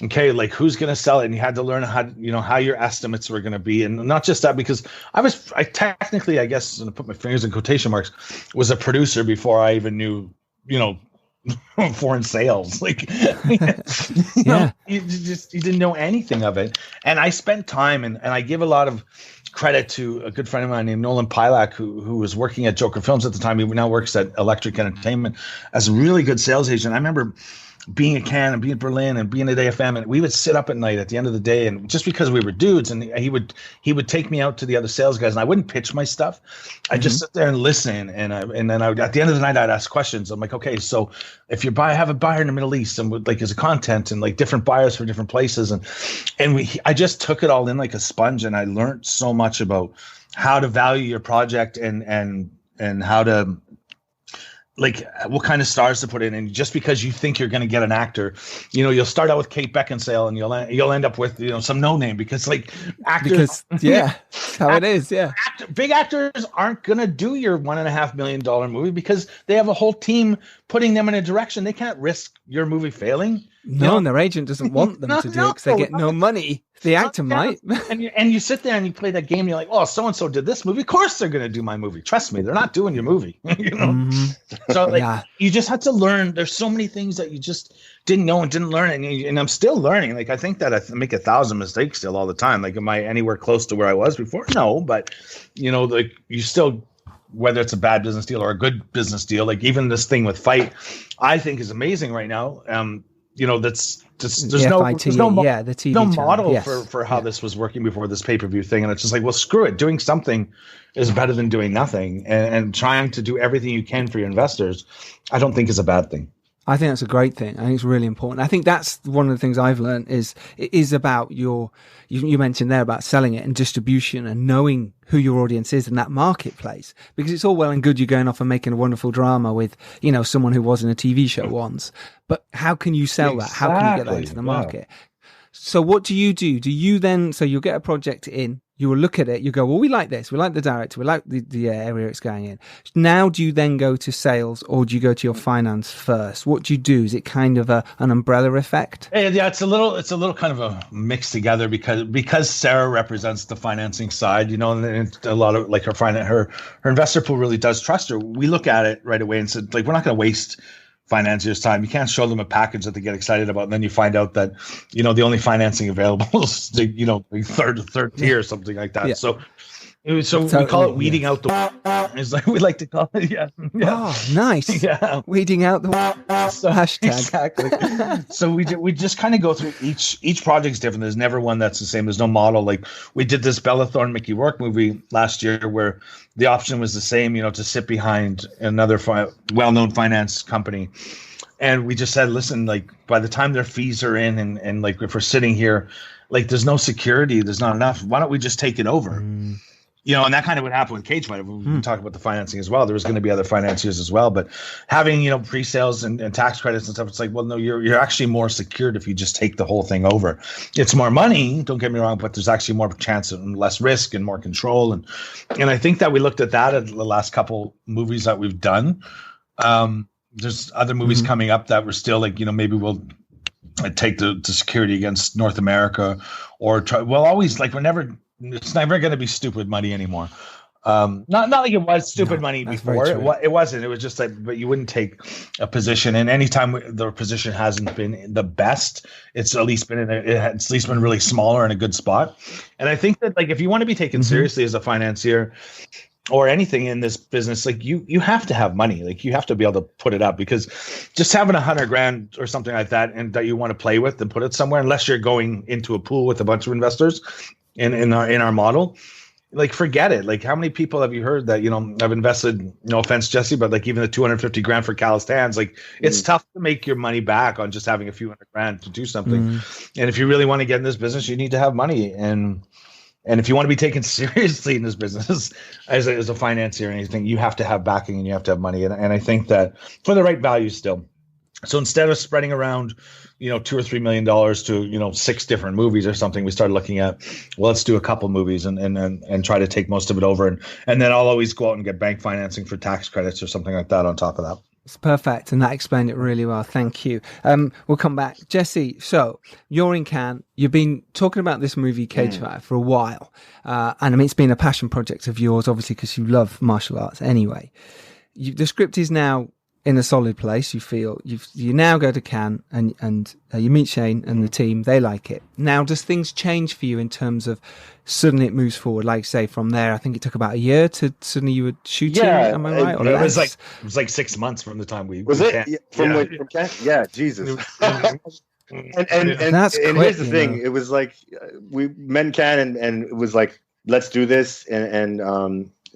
okay, like who's going to sell it, and you had to learn how your estimates were going to be, and not just that, because I technically, I guess, and I put my fingers in quotation marks, was a producer before I even knew, you know, foreign sales. Like, you didn't know anything of it, and I spent time, and I give a lot of credit to a good friend of mine named Nolan Pilak, who was working at Joker Films at the time. He now works at Electric Entertainment as a really good sales agent. I remember being at Cannes and being at Berlin and being at AFM, and we would sit up at night at the end of the day, and just because we were dudes, and he would take me out to the other sales guys, and I wouldn't pitch my stuff. I'd just sit there and listen, and then I would, at the end of the night, I'd ask questions. I'm like, okay, so if you have a buyer in the Middle East, and like as a content, and like different buyers for different places, and I just took it all in like a sponge, and I learned so much about how to value your project, and how to, like, what kind of stars to put in. And just because you think you're going to get an actor, you know, you'll start out with Kate Beckinsale, and you'll end up with, you know, some no name, because like actors, how it is. Yeah. Big actors aren't going to do your $1.5 million movie, because they have a whole team putting them in a direction. They can't risk your movie failing. No, and their agent doesn't want them to do it, because they get no money. The actor might. And you sit there and you play that game, and you're like, oh, so-and-so did this movie. Of course they're going to do my movie. Trust me, they're not doing your movie. You know? Mm-hmm. So like, you just had to learn. There's so many things that you just didn't know and didn't learn. And I'm still learning. Like, I think that I make 1,000 mistakes still all the time. Like, am I anywhere close to where I was before? No, but you know, like, you still, whether it's a bad business deal or a good business deal, like even this thing with Fight, I think is amazing right now. You know, there's no model for how this was working before this pay-per-view thing. And it's just like, well, screw it. Doing something is better than doing nothing, and trying to do everything you can for your investors, I don't think is a bad thing. I think that's a great thing. I think it's really important. I think that's one of the things I've learned is about you mentioned there about selling it and distribution and knowing who your audience is in that marketplace, because it's all well and good you going off and making a wonderful drama with, you know, someone who was in a TV show once, but how can you sell that? How can you get that into the market? So what do you do? Do you then, so you'll get a project in, you will look at it, you go, well, we like this, we like the director, we like the area it's going in. Now, do you then go to sales, or do you go to your finance first? What do you do? Is it kind of an umbrella effect? Yeah, it's a little kind of a mix together, because Sarah represents the financing side, you know, and a lot of like her investor pool really does trust her. We look at it right away and said, like, we're not going to waste financiers' time. You can't show them a package that they get excited about, and then you find out that, you know, the only financing available is the, you know, third tier or something like that. Yeah. So we call it weeding out the. It's like we like to call it. Yeah. Oh, nice. Yeah. Weeding out the hashtag. Exactly. So we just kind of go through each project's different. There's never one that's the same. There's no model. Like, we did this Bella Thorne Mickey Rourke movie last year, where the option was the same, you know, to sit behind another well-known finance company And we just said, listen, like by the time their fees are in and like if we're sitting here, like there's no security, there's not enough. Why don't we just take it over? You know, and that kind of would happen with Cagefighter. We talk about the financing as well. There was going to be other financiers as well, but having, you know, pre-sales and tax credits and stuff, it's like, well, no, you're actually more secured if you just take the whole thing over. It's more money, don't get me wrong, but there's actually more chance and less risk and more control. And I think that we looked at that at the last couple movies that we've done. There's other movies coming up that we're still like, you know, maybe we'll take the security against North America or try. Well, always like it's never going to be stupid money anymore. Not like it was stupid money before. It wasn't. It was just like, but you wouldn't take a position. And anytime the position hasn't been the best, it's at least been really smaller in a good spot. And I think that like if you want to be taken seriously as a financier or anything in this business, like you have to have money. Like you have to be able to put it up, because just having $100,000 or something like that and that you want to play with and put it somewhere, unless you're going into a pool with a bunch of investors in our model, like forget it. Like how many people have you heard that, you know, I've invested, no offense, Jesse, but like even the $250,000 for Calloused hands, like it's tough to make your money back on just having a few $100,000 to do something. And if you really want to get in this business, you need to have money. And if you want to be taken seriously in this business as a financier or anything, you have to have backing and you have to have money. And I think that for the right value still. So instead of spreading around, you know, $2 or $3 million to, you know, 6 different movies or something, we started looking at, well, let's do a couple movies and try to take most of it over. And then I'll always go out and get bank financing for tax credits or something like that on top of that. It's perfect, and that explained it really well. Thank you. We'll come back. Jesse, so you're in Cannes. You've been talking about this movie, Cagefighter, for a while. And I mean, it's been a passion project of yours, obviously, because you love martial arts anyway. The script is now in a solid place. You feel you now go to Cannes and you meet Shayne and the team. They like it. Now, does things change for you in terms of suddenly it moves forward? Like say from there, I think it took about a year to suddenly you were shooting. Yeah, am I right? Or it was like 6 months from the time we was it from Cannes? Yeah, Jesus. And that's quick, here's the thing. It was like we met in Cannes and it was like, let's do this. And I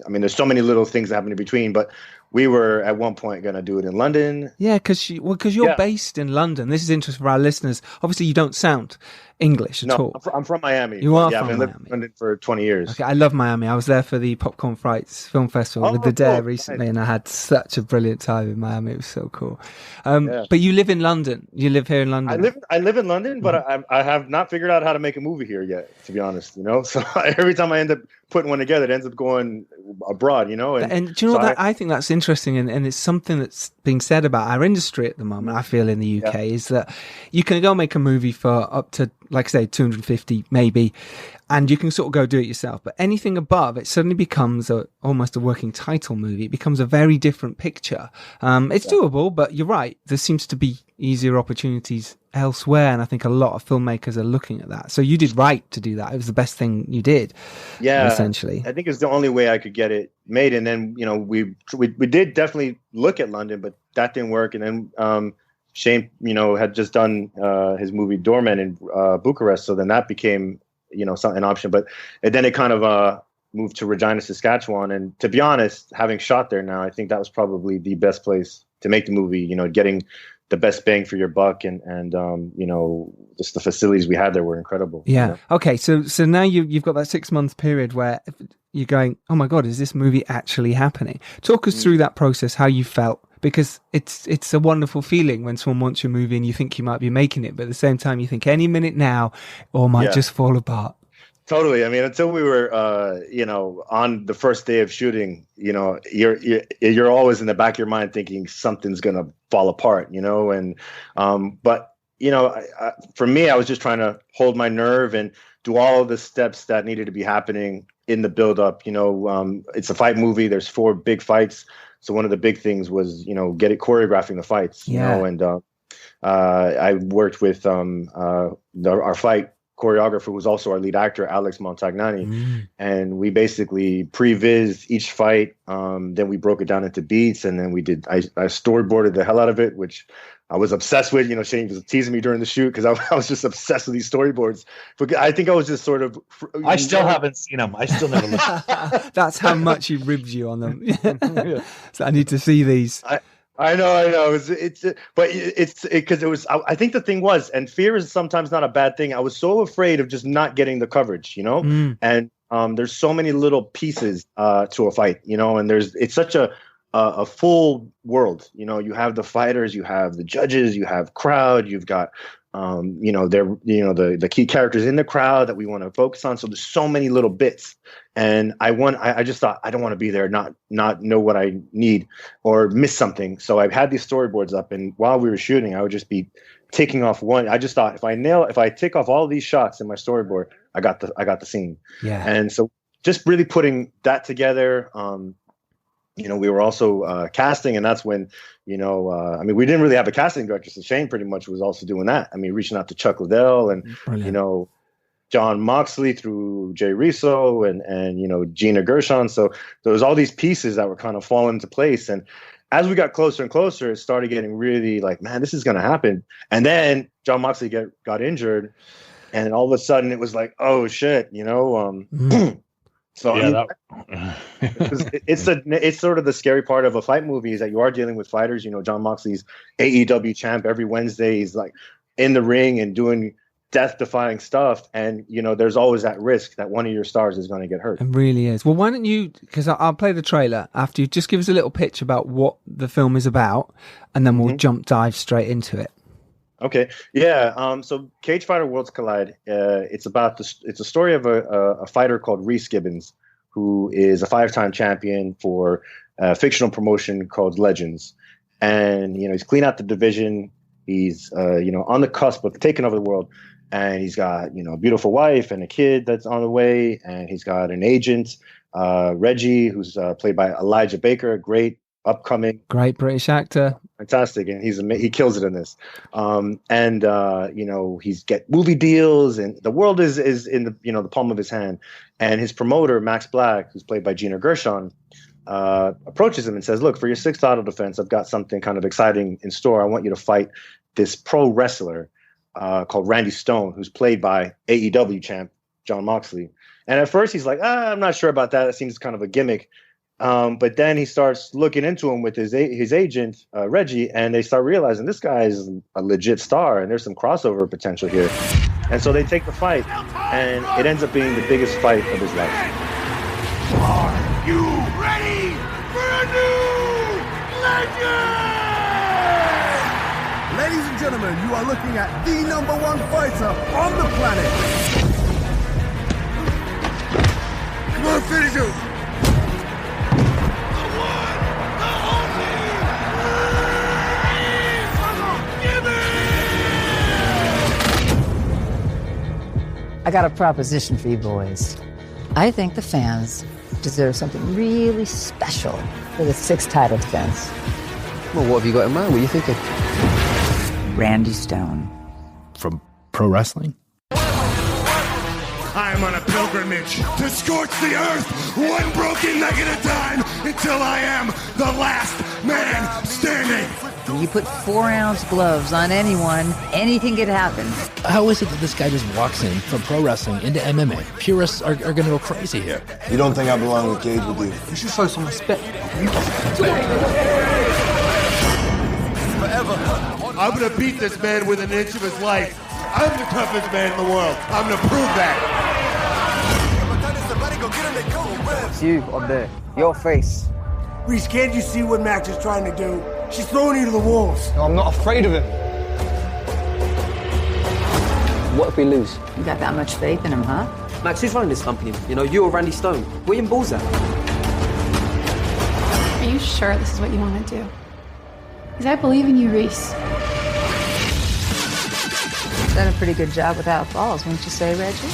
mean, there's so many little things that happen in between, but we were at one point going to do it in London. Yeah, because you're based in London. This is interesting for our listeners. Obviously, you don't sound English at all. I'm from Miami. You are from Miami. I've been living in London for 20 years. Okay, I love Miami. I was there for the Popcorn Frights Film Festival with the Dare recently, and I had such a brilliant time in Miami. It was so cool. But you live in London. You live here in London. I live in London, but I have not figured out how to make a movie here yet, to be honest. You know, so every time I end up putting one together, it ends up going abroad. You know, and do you know that I think that's interesting, and it's something that's being said about our industry at the moment. I feel in the UK is that you can go make a movie for up to, like I say, 250 maybe, and you can sort of go do it yourself. But anything above, it suddenly becomes almost a working title movie. It becomes a very different picture. It's doable, but you're right. There seems to be easier opportunities elsewhere, and I think a lot of filmmakers are looking at that. So you did right to do that. It was the best thing you did. Yeah, essentially. I think it's the only way I could get it made. And then, you know, we did definitely look at London, but that didn't work. And then Shayne, you know, had just done his movie Doorman in Bucharest, so then that became, you know, an option. But then it kind of moved to Regina, Saskatchewan. And to be honest, having shot there now, I think that was probably the best place to make the movie. You know, getting the best bang for your buck, and you know, just the facilities we had there were incredible. Yeah. You know? Okay. So now you've got that 6 month period where you're going, oh my God, is this movie actually happening? Talk us through that process, how you felt. Because it's a wonderful feeling when someone wants your movie and you think you might be making it, but at the same time you think any minute now or might just fall apart. Totally. I mean, until we were, you know, on the first day of shooting, you know, you're always in the back of your mind thinking something's gonna fall apart, you know. And but you know, for me, I was just trying to hold my nerve and do all of the steps that needed to be happening in the build-up. You know, it's a fight movie. There's 4 big fights. So one of the big things was, you know, choreographing the fights, you know, and I worked with our fight choreographer, who was also our lead actor, Alex Montagnani, and we basically pre-viz each fight. Then we broke it down into beats, and then I storyboarded the hell out of it, which I was obsessed with. You know, Shayne was teasing me during the shoot because I was just obsessed with these storyboards. But I think I was just sort of. I still haven't seen them. I still never looked. That's how much he ribbed you on them. So I need to see these. I know. But it's because it was. I think the thing was, and fear is sometimes not a bad thing. I was so afraid of just not getting the coverage, and there's so many little pieces to a fight, and it's such a full world. You have the fighters, you have the judges, you have crowd, you've got the key characters in the crowd that we want to focus on. So there's so many little bits. And I just thought, I don't want to be there, not know what I need or miss something. So I had these storyboards up, and while we were shooting, I would just be taking off one. I just thought, if I take off all these shots in my storyboard, I got the scene. Yeah. And so just really putting that together. We were also casting, and that's when, we didn't really have a casting director, so Shayne pretty much was also doing that. Reaching out to Chuck Liddell and, Brilliant. John Moxley through Jay Rizzo and Gina Gershon. So there was all these pieces that were kind of falling into place. And as we got closer and closer, it started getting really like, man, this is going to happen. And then John Moxley got injured, and all of a sudden it was like, oh shit, So yeah, it's sort of the scary part of a fight movie is that you are dealing with fighters. John Moxley's AEW champ. Every Wednesday he's like in the ring and doing death-defying stuff, and there's always that risk that one of your stars is going to get hurt. It really is. Well, why don't you? Because I'll play the trailer after you. Just give us a little pitch about what the film is about, and then we'll dive straight into it. Okay. Yeah. So Cagefighter Worlds Collide. It's a story of a fighter called Reese Gibbons, who is a 5-time champion for a fictional promotion called Legends. And, he's clean out the division. He's, on the cusp of taking over the world. And he's got, a beautiful wife and a kid that's on the way. And he's got an agent, Reggie, who's played by Elijah Baker, a great British actor. Fantastic. And he kills it in this. He's get movie deals, and the world is in the palm of his hand. And his promoter, Max Black, who's played by Gina Gershon, approaches him and says, look, for your 6th title defense, I've got something kind of exciting in store. I want you to fight this pro wrestler called Randy Stone, who's played by AEW champ John Moxley. And at first he's like, I'm not sure about that. It seems kind of a gimmick. But then he starts looking into him with his agent, Reggie, and they start realizing this guy is a legit star and there's some crossover potential here. And so they take the fight, and it ends up being the biggest fight of his life. Are you ready for a new legend? Ladies and gentlemen, you are looking at the #1 fighter on the planet. Come on, finish him. I got a proposition for you boys. I think the fans deserve something really special for the 6th title defense. Well, what have you got in mind? What are you thinking? Randy Stone. From pro wrestling? I am on a pilgrimage to scorch the earth, one broken leg at a time, until I am the last man standing. When you put 4-ounce gloves on anyone, anything could happen. How is it that this guy just walks in from pro wrestling into MMA? Purists are going to go crazy here. You don't think I belong with Cage with you? You should show some respect. Forever. I'm going to beat this man within an inch of his life. I'm the toughest man in the world. I'm going to prove that. It's you up there. Your face. Reese, can't you see what Max is trying to do? She's throwing you to the wolves. No, I'm not afraid of him. What if we lose? You got that much faith in him, huh? Max, who's running this company? You or Randy Stone? William Balzac. Are you sure this is what you want to do? Because I believe in you, Reese. Done a pretty good job without falls, wouldn't you say, Reggie?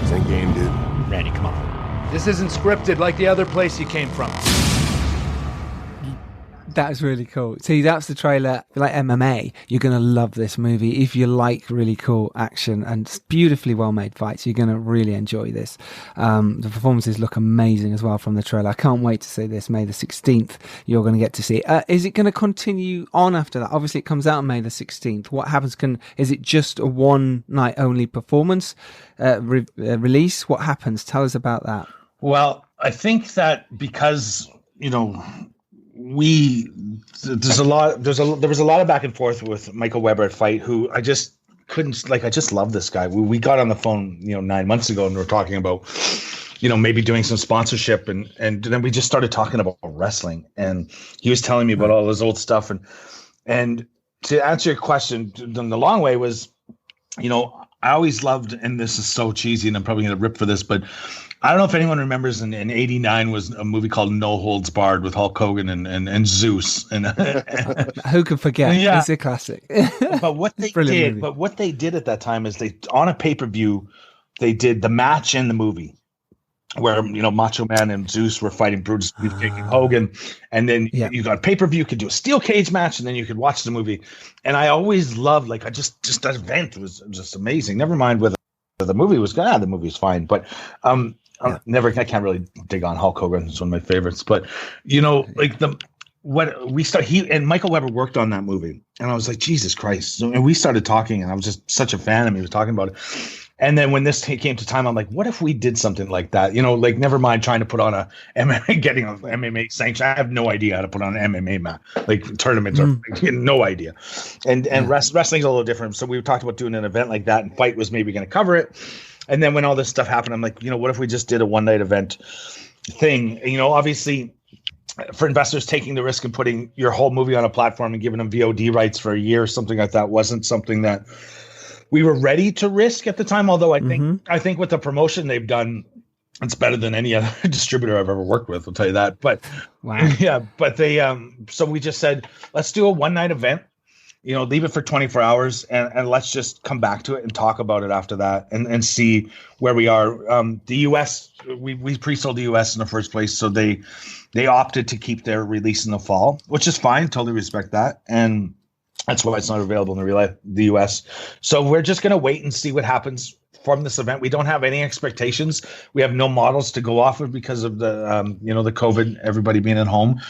It's in game, dude. Randy, come on. This isn't scripted like the other place you came from. That's really cool. See, that's the trailer. If you like MMA, you're going to love this movie. If you like really cool action and beautifully well-made fights, you're going to really enjoy this. The performances look amazing as well from the trailer. I can't wait to see this. May the 16th, you're going to get to see it. Is it going to continue on after that? Obviously, it comes out on May the 16th. What happens? Is it just a one-night only performance release? What happens? Tell us about that. Well, I think that because, there was a lot of back and forth with Michael Weber at Fight, who I just couldn't, I just love this guy. We got on the phone, 9 months ago, and we were talking about, maybe doing some sponsorship, and then we just started talking about wrestling, and he was telling me about all his old stuff, and to answer your question, the long way was, I always loved, and this is so cheesy, and I'm probably going to rip for this, but I don't know if anyone remembers in '89 was a movie called No Holds Barred with Hulk Hogan and Zeus. And who could forget? Yeah. It's a classic. But what they did at that time is they, on a pay-per-view, they did the match in the movie where, Macho Man and Zeus were fighting Brutus Beefcake and Hogan. And then you got pay-per-view, could do a steel cage match, and then you could watch the movie. And I always loved, just that event was just amazing. Never mind whether the movie was good. The movie was fine. But, I can't really dig on Hulk Hogan. It's one of my favorites, but he and Michael Weber worked on that movie, and I was like, Jesus Christ. And we started talking, and I was just such a fan of him. He was talking about it. And then when this came to time, I'm like, what if we did something like that? Never mind trying to put on getting an MMA sanction. I have no idea how to put on an MMA match, tournaments or no idea. And wrestling's a little different. So we talked about doing an event like that, and Fight was maybe going to cover it. And then when all this stuff happened, I'm like, what if we just did a one-night event thing? Obviously, for investors, taking the risk and putting your whole movie on a platform and giving them VOD rights for a year or something like that wasn't something that we were ready to risk at the time. Although I think with the promotion they've done, it's better than any other distributor I've ever worked with. I'll tell you that. But but they so we just said, let's do a one-night event. Leave it for 24 hours and let's just come back to it and talk about it after that and see where we are. The US, we pre-sold the US in the first place, so they opted to keep their release in the fall, which is fine. Totally respect that. And that's why it's not available in the US. So we're just going to wait and see what happens from this event. We don't have any expectations. We have no models to go off of because of the, the COVID, everybody being at home.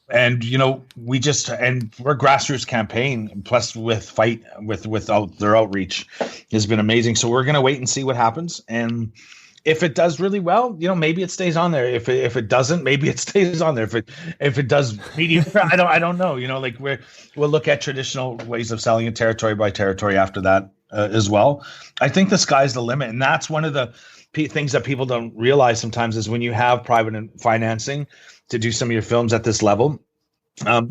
And we're a grassroots campaign. Plus, with Fight, without their outreach, has been amazing. So we're gonna wait and see what happens. And if it does really well, maybe it stays on there. If it doesn't, maybe it stays on there. If it does mediocre, I don't know. We'll look at traditional ways of selling it, territory by territory, after that as well. I think the sky's the limit, and that's one of the things that people don't realize sometimes is when you have private financing to do some of your films at this level,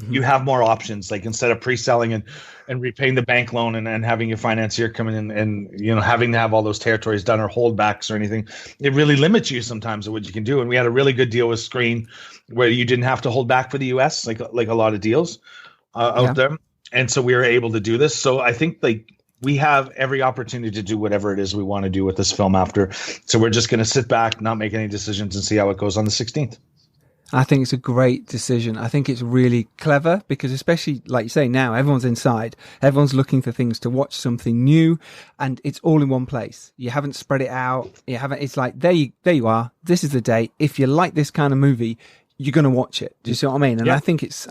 you have more options. Like instead of pre-selling and repaying the bank loan and having your financier come in and having to have all those territories done or holdbacks or anything, it really limits you sometimes of what you can do. And we had a really good deal with Screen where you didn't have to hold back for the US, like a lot of deals out there. And so we were able to do this. So I think we have every opportunity to do whatever it is we want to do with this film after. So we're just going to sit back, not make any decisions, and see how it goes on the 16th. I think it's a great decision. I think it's really clever because, especially like you say, now everyone's inside, everyone's looking for things to watch, something new, and it's all in one place. You haven't spread it out. It's like, there you are. This is the date. If you like this kind of movie, you're going to watch it. Do you see what I mean? And I think it's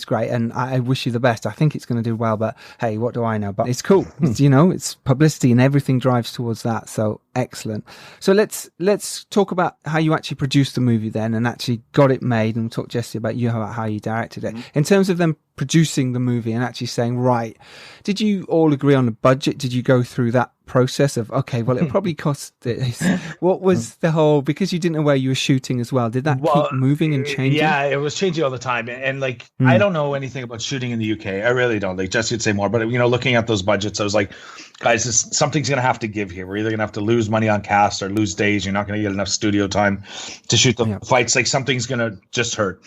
great, and I wish you the best. I think it's going to do well, but hey, what do I know? But it's cool. It's, it's publicity and everything drives towards that. So excellent. So let's talk about how you actually produced the movie then and actually got it made, and talk, Jesse, about how you directed it. In terms of them producing the movie and actually saying, right, did you all agree on the budget? Did you go through that process of, okay, well, it probably cost this? What was the whole, because you didn't know where you were shooting as well, did that keep moving and changing? Yeah, it was changing all the time. And I don't know anything about shooting in the UK. I really don't. Jesse would say more, but looking at those budgets, I was like, guys, something's going to have to give here. We're either going to have to lose money on cast or lose days. You're not going to get enough studio time to shoot the fights. Something's going to just hurt.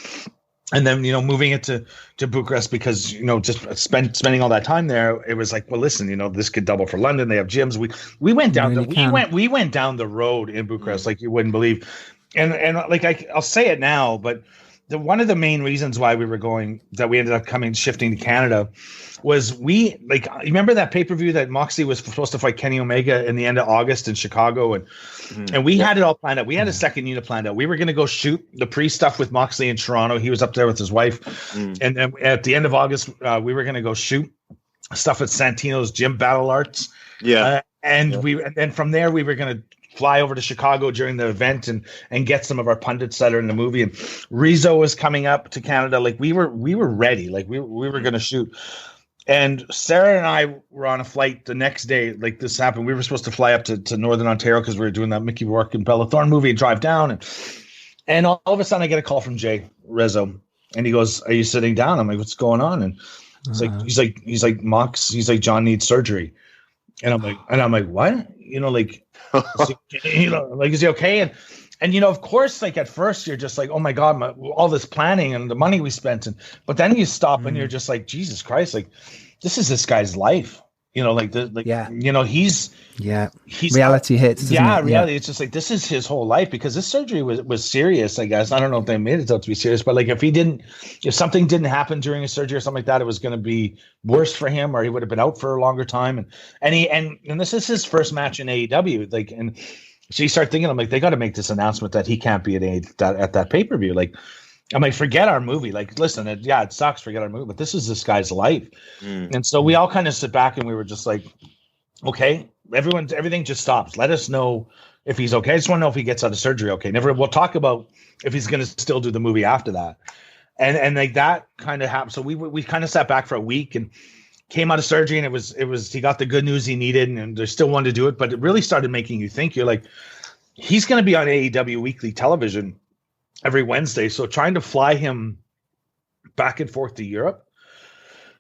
And then, moving it to Bucharest, because, just spending all that time there, it was like, well, listen, this could double for London. They have gyms. We went down we went down the road in Bucharest like you wouldn't believe. And I'll say it now, but one of the main reasons why we ended up shifting to Canada was you remember that pay-per-view that Moxley was supposed to fight Kenny Omega in the end of August in Chicago, and we had it all planned out. We had a second unit planned out. We were going to go shoot the pre-stuff with Moxley in Toronto. He was up there with his wife. And then at the end of August, we were going to go shoot stuff at Santino's Gym Battle Arts. Yeah. And then from there, we were going to fly over to Chicago during the event and get some of our pundits that are in the movie. And Rizzo was coming up to Canada. Like we were ready. Like we were going to shoot. And Sarah and I were on a flight the next day. Like this happened. We were supposed to fly up to Northern Ontario because we were doing that Mickey Rourke and Bella Thorne movie and drive down. And all of a sudden I get a call from Jay Rizzo, and he goes, "Are you sitting down?" I'm like, "What's going on?" And he's like, "Mox," he's like, "John needs surgery." And I'm like, "What?" Is he okay? And of course, like at first you're just like, "Oh my God, all this planning and the money we spent." But then you stop and you're just like, Jesus Christ, like this is this guy's life. He's reality hits. Reality. Yeah. It's just like, this is his whole life, because this surgery was serious, I guess. I don't know if they made it out to be serious, but like if something didn't happen during a surgery or something like that, it was going to be worse for him, or he would have been out for a longer time. And this is his first match in AEW. Like, and so you start thinking, I'm like, they got to make this announcement that he can't be at that pay-per-view. Like, I'm like, forget our movie. Like, listen, it sucks. Forget our movie, but this is this guy's life. And so we all kind of sit back and we were just like, okay, everything just stops. Let us know if he's okay. I just want to know if he gets out of surgery okay. We'll talk about if he's going to still do the movie after that. And like that kind of happened. So we kind of sat back for a week and came out of surgery, and it was he got the good news he needed, and they still wanted to do it, but it really started making you think. You're like, he's going to be on AEW weekly television every Wednesday. So trying to fly him back and forth to Europe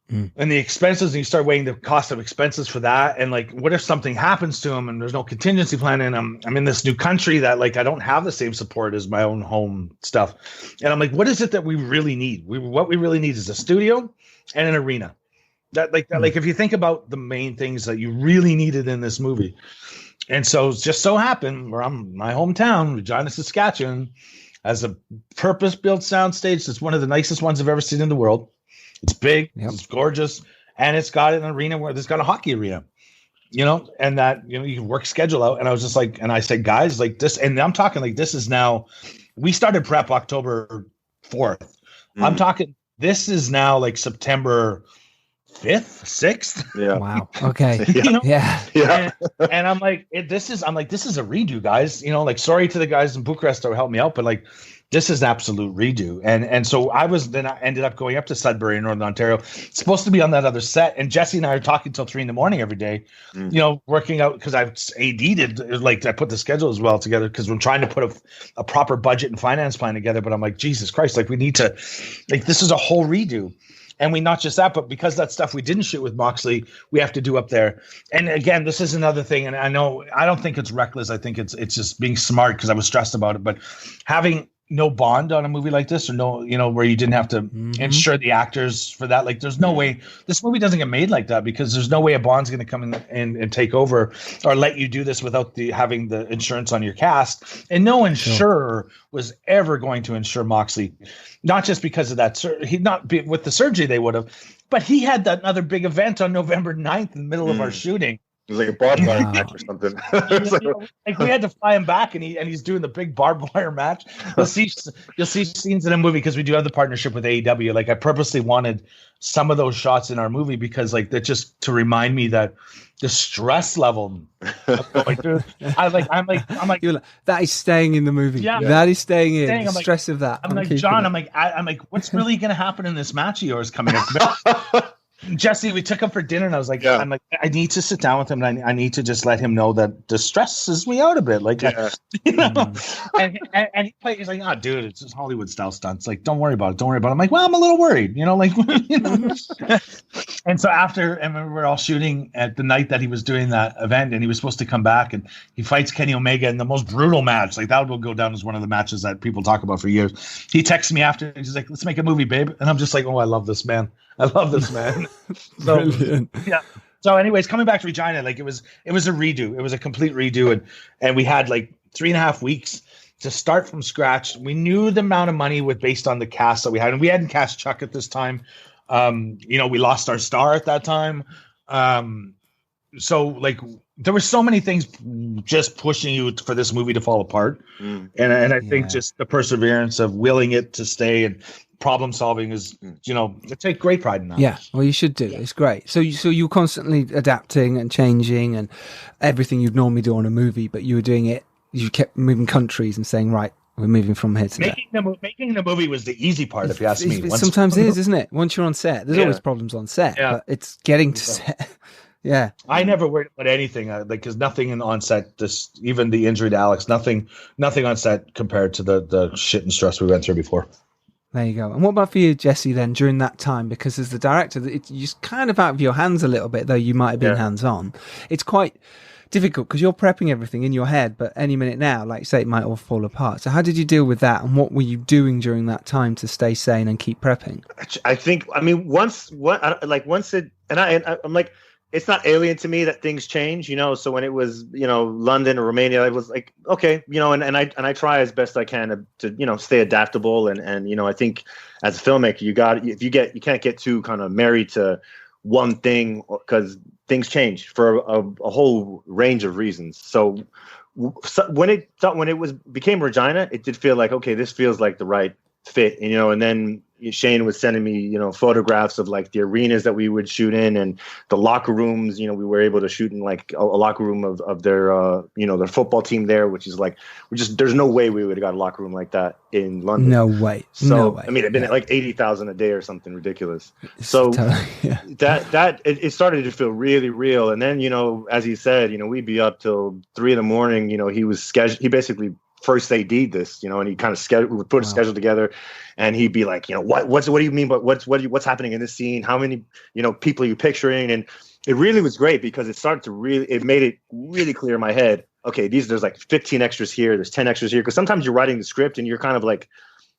and the expenses, and you start weighing the cost of expenses for that. And like, what if something happens to him and there's no contingency plan, and I'm in this new country that like, I don't have the same support as my own home stuff. And I'm like, what is it that we really need? What we really need is a studio and an arena. Like if you think about the main things that you really needed in this movie. And so it just so happened where I'm my hometown, Regina, Saskatchewan, as a purpose-built soundstage that's one of the nicest ones I've ever seen in the world. It's big, It's gorgeous, and it's got an arena where it's got a hockey arena, and that, you can work schedule out. And I was just like, and I said, guys, like this, and I'm talking like this is now, we started prep October 4th. I'm talking, this is now like September 5th, 6th. Yeah. Wow. Okay. Yeah. And I'm like, this is a redo, guys. Like, sorry to the guys in Bucharest who helped me out, but like, this is an absolute redo. And so I ended up going up to Sudbury in Northern Ontario, supposed to be on that other set. And Jesse and I are talking till 3 a.m. every day, working out, because I've AD'd, like I put the schedule as well together, because we're trying to put a proper budget and finance plan together. But I'm like, Jesus Christ, like we need to, like, this is a whole redo. And not just that, but because that stuff we didn't shoot with Moxley, we have to do up there. And again, this is another thing. And I don't think it's reckless. I think it's just being smart, because I was stressed about it. But having no bond on a movie like this, or no, where you didn't have to insure the actors for that. Like, there's no way this movie doesn't get made like that, because there's no way a bond's going to come in and take over or let you do this without having the insurance on your cast. And no insurer was ever going to insure Moxley, not just because of that. He'd not be with the surgery, they would have, but he had that other big event on November 9th in the middle of our shooting. It was like a barbed wire match or something. Like we had to fly him back, and he's doing the big barbed wire match. You'll see scenes in a movie, because we do have the partnership with AEW. Like, I purposely wanted some of those shots in our movie, because like that, just to remind me that the stress level of going through. I'm like that is staying in the movie. Yeah, that is staying in. The stress of that. I'm like, John. I'm like, what's really going to happen in this match of yours coming up? Jesse, we took him for dinner, and I was like, I need to sit down with him, and I need to just let him know that this stresses me out a bit. Like, and he's like, "Oh, dude, it's just Hollywood style stunts. Like, don't worry about it. Don't worry about it." I'm like, well, I'm a little worried, And so and we're all shooting at the night that he was doing that event, and he was supposed to come back, and he fights Kenny Omega in the most brutal match. Like, that will go down as one of the matches that people talk about for years. He texts me after, and he's like, "Let's make a movie, babe." And I'm just like, "Oh, I love this man. I love this man." So, brilliant. Yeah. So anyways, coming back to Regina, like it was a redo. It was a complete redo. And we had like 3.5 weeks to start from scratch. We knew the amount of money was based on the cast that we had, and we hadn't cast Chuck at this time. We lost our star at that time. So like there were so many things just pushing you for this movie to fall apart. And I think just the perseverance of willing it to stay and problem solving is, I take great pride in that. Yeah, well, you should do. It's great. So you're constantly adapting and changing and everything you'd normally do on a movie, but you were doing it. You kept moving countries and saying, right, we're moving from here to there. Making the movie was the easy part, if you ask me. Sometimes it is, isn't it? Once you're on set, there's always problems on set, but it's getting to set. Yeah, I never worried about anything because nothing on set. Even the injury to Alex, nothing on set compared to the shit and stress we went through before. There you go. And what about for you, Jesse? Then during that time, because as the director, you're kind of out of your hands a little bit, though you might have been hands on. It's quite difficult because you're prepping everything in your head, but any minute now, like you say, it might all fall apart. So how did you deal with that, and what were you doing during that time to stay sane and keep prepping? I think, I'm like, it's not alien to me that things change, so when it was, London or Romania, I was like, okay, and I try as best I can to stay adaptable. And I think as a filmmaker, you can't get too kind of married to one thing because things change for a whole range of reasons. So when it became Regina, it did feel like, okay, this feels like the right fit, and then Shayne was sending me, photographs of like the arenas that we would shoot in and the locker rooms. We were able to shoot in like a locker room of their, their football team there, which is like, there's no way we would have got a locker room like that in London. No way. So, no way. I mean, it'd been at like 80,000 a day or something ridiculous. So it started to feel really real. And then, as he said, we'd be up till 3 a.m. He basically first AD'd this, and he kind of would put a schedule together, and he'd be like, what do you mean? But what's happening in this scene? How many, people are you picturing? And it really was great because it made it really clear in my head. Okay, there's like 15 extras here. There's 10 extras here. Cause sometimes you're writing the script and you're kind of like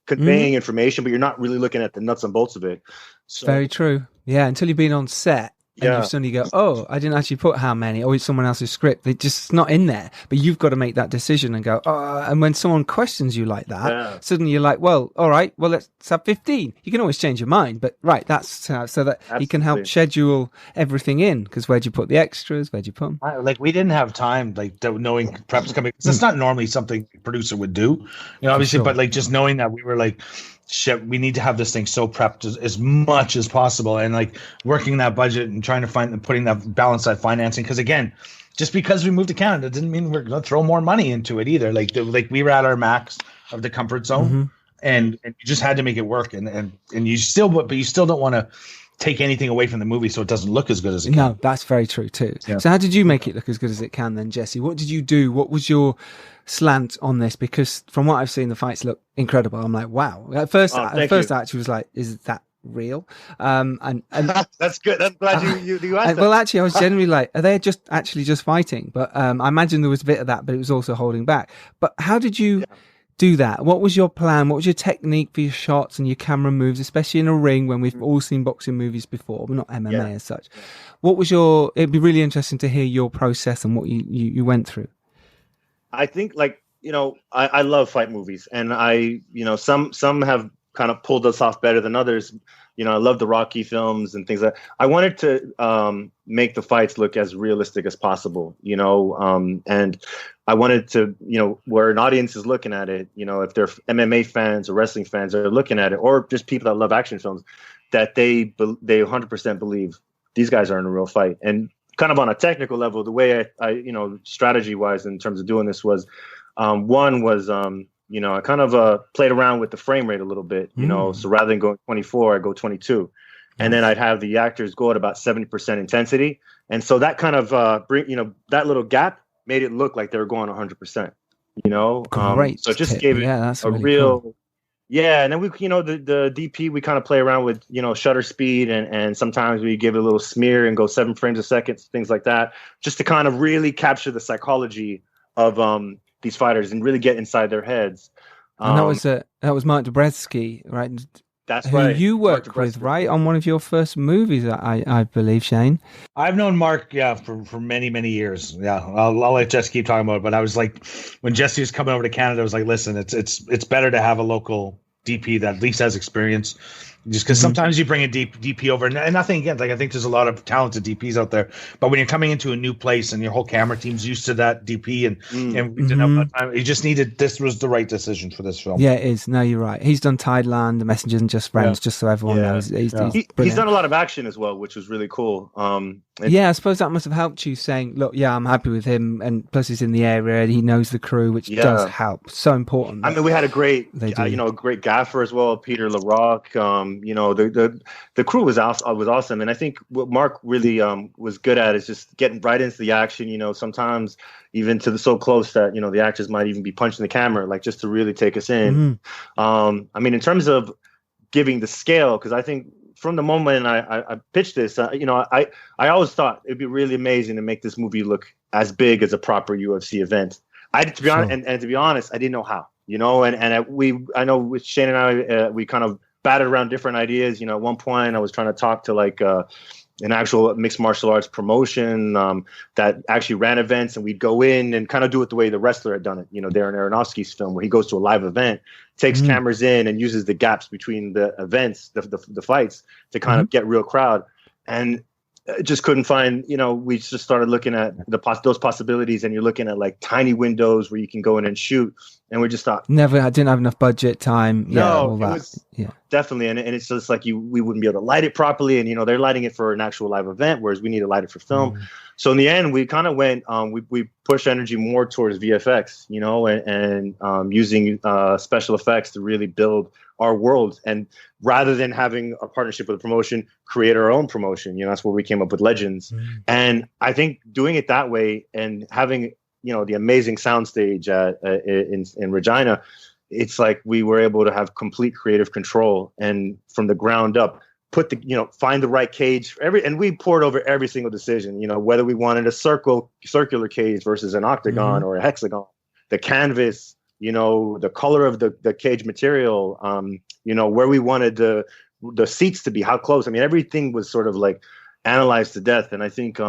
conveying information, but you're not really looking at the nuts and bolts of it. So, very true. Yeah. Until you've been on set. And you suddenly go, oh, I didn't actually put how many, or it's someone else's script. It's just not in there. But you've got to make that decision and go, oh, and when someone questions you like that, suddenly you're like, well, all right, well, let's have 15. You can always change your mind, but right, that's so that Absolutely. He can help schedule everything in, because where'd you put the extras? Where'd you put them? Like, we didn't have time, like, knowing prep's coming. It's not normally something a producer would do, obviously, but like just knowing that we were like, shit, we need to have this thing so prepped as much as possible, and like working that budget and trying to putting that balance, that financing. Because again, just because we moved to Canada didn't mean we're going to throw more money into it either. Like we were at our max of the comfort zone, and you just had to make it work. And you still, but you still don't want to take anything away from the movie so it doesn't look as good as it can. No, that's very true too. Yeah. So how did you make it look as good as it can then, Jesse? What did you do? What was your slant on this? Because from what I've seen, the fights look incredible. I'm like, wow. At first I actually was like, is that real? And that's good. I'm glad you asked that. Well, actually, I was generally like, are they just fighting? But I imagine there was a bit of that, but it was also holding back. But how did you do that? What was your plan? What was your technique for your shots and your camera moves, especially in a ring when we've all seen boxing movies before, but not MMA as such? What was it'd be really interesting to hear your process and what you went through. I think, like, I love fight movies, and some have kind of pulled us off better than others. I love the Rocky films and things like that. I wanted to make the fights look as realistic as possible, and I wanted to, where an audience is looking at it, if they're MMA fans or wrestling fans are looking at it, or just people that love action films, that they 100% believe these guys are in a real fight. And kind of on a technical level, the way I strategy wise in terms of doing this was, one was, I kind of played around with the frame rate a little bit, so rather than going 24, I go 22. And then I'd have the actors go at about 70% intensity. And so that kind of that little gap made it look like they were going 100%, Great. So it just gave it a really real, cool. Yeah. And then we, the DP, we kind of play around with, shutter speed, and sometimes we give it a little smear and go 7 frames a second, things like that, just to kind of really capture the psychology of these fighters and really get inside their heads. And that was Mark Dubreski, right? That's who right. you worked with, right, on one of your first movies, I believe, Shayne. I've known Mark, for many, many years. Yeah, I'll let Jesse keep talking about it. But I was like, when Jesse was coming over to Canada, I was like, listen, it's better to have a local DP that at least has experience. Just because sometimes you bring a DP over, and nothing against, like, I think there's a lot of talented DPs out there, but when you're coming into a new place and your whole camera team's used to that DP, and we didn't have much time, you just needed, this was the right decision for this film. Yeah, it is. No, you're right. He's done Tideland, The Messengers, and Just Friends, just so everyone knows. He's done a lot of action as well, which was really cool. I suppose that must have helped you, saying, look, I'm happy with him, and plus he's in the area, he knows the crew, which does help. So important. I mean, we had a great, a great gaffer as well, Peter LaRocque. The crew was awesome, and I think what Mark really was good at is just getting right into the action. Sometimes even to the so close that the actors might even be punching the camera, like, just to really take us in. I mean, in terms of giving the scale, because I think from the moment I pitched this, I always thought it'd be really amazing to make this movie look as big as a proper UFC event. To be honest, I didn't know how. I know with Shayne and I, we kind of batted around different ideas. At one point I was trying to talk to like an actual mixed martial arts promotion that actually ran events, and we'd go in and kind of do it the way the wrestler had done it. Darren Aronofsky's film, where he goes to a live event, takes cameras in, and uses the gaps between the events, the fights, to kind of get real crowd. And just couldn't find, we just started looking at those possibilities, and you're looking at like tiny windows where you can go in and shoot. And we just thought, I didn't have enough budget, time. No, definitely. And it's just like we wouldn't be able to light it properly. And, they're lighting it for an actual live event, whereas we need to light it for film. So in the end, we kind of went, we pushed energy more towards VFX, and using special effects to really build our world. And rather than having a partnership with a promotion, create our own promotion. That's where we came up with Legends. And I think doing it that way and having, the amazing soundstage in Regina, it's like we were able to have complete creative control, and from the ground up, find the right cage and we poured over every single decision, whether we wanted a circular cage versus an octagon or a hexagon, the canvas, the color of the cage material, where we wanted the seats to be, how close. I mean, everything was sort of like analyzed to death. And I think, it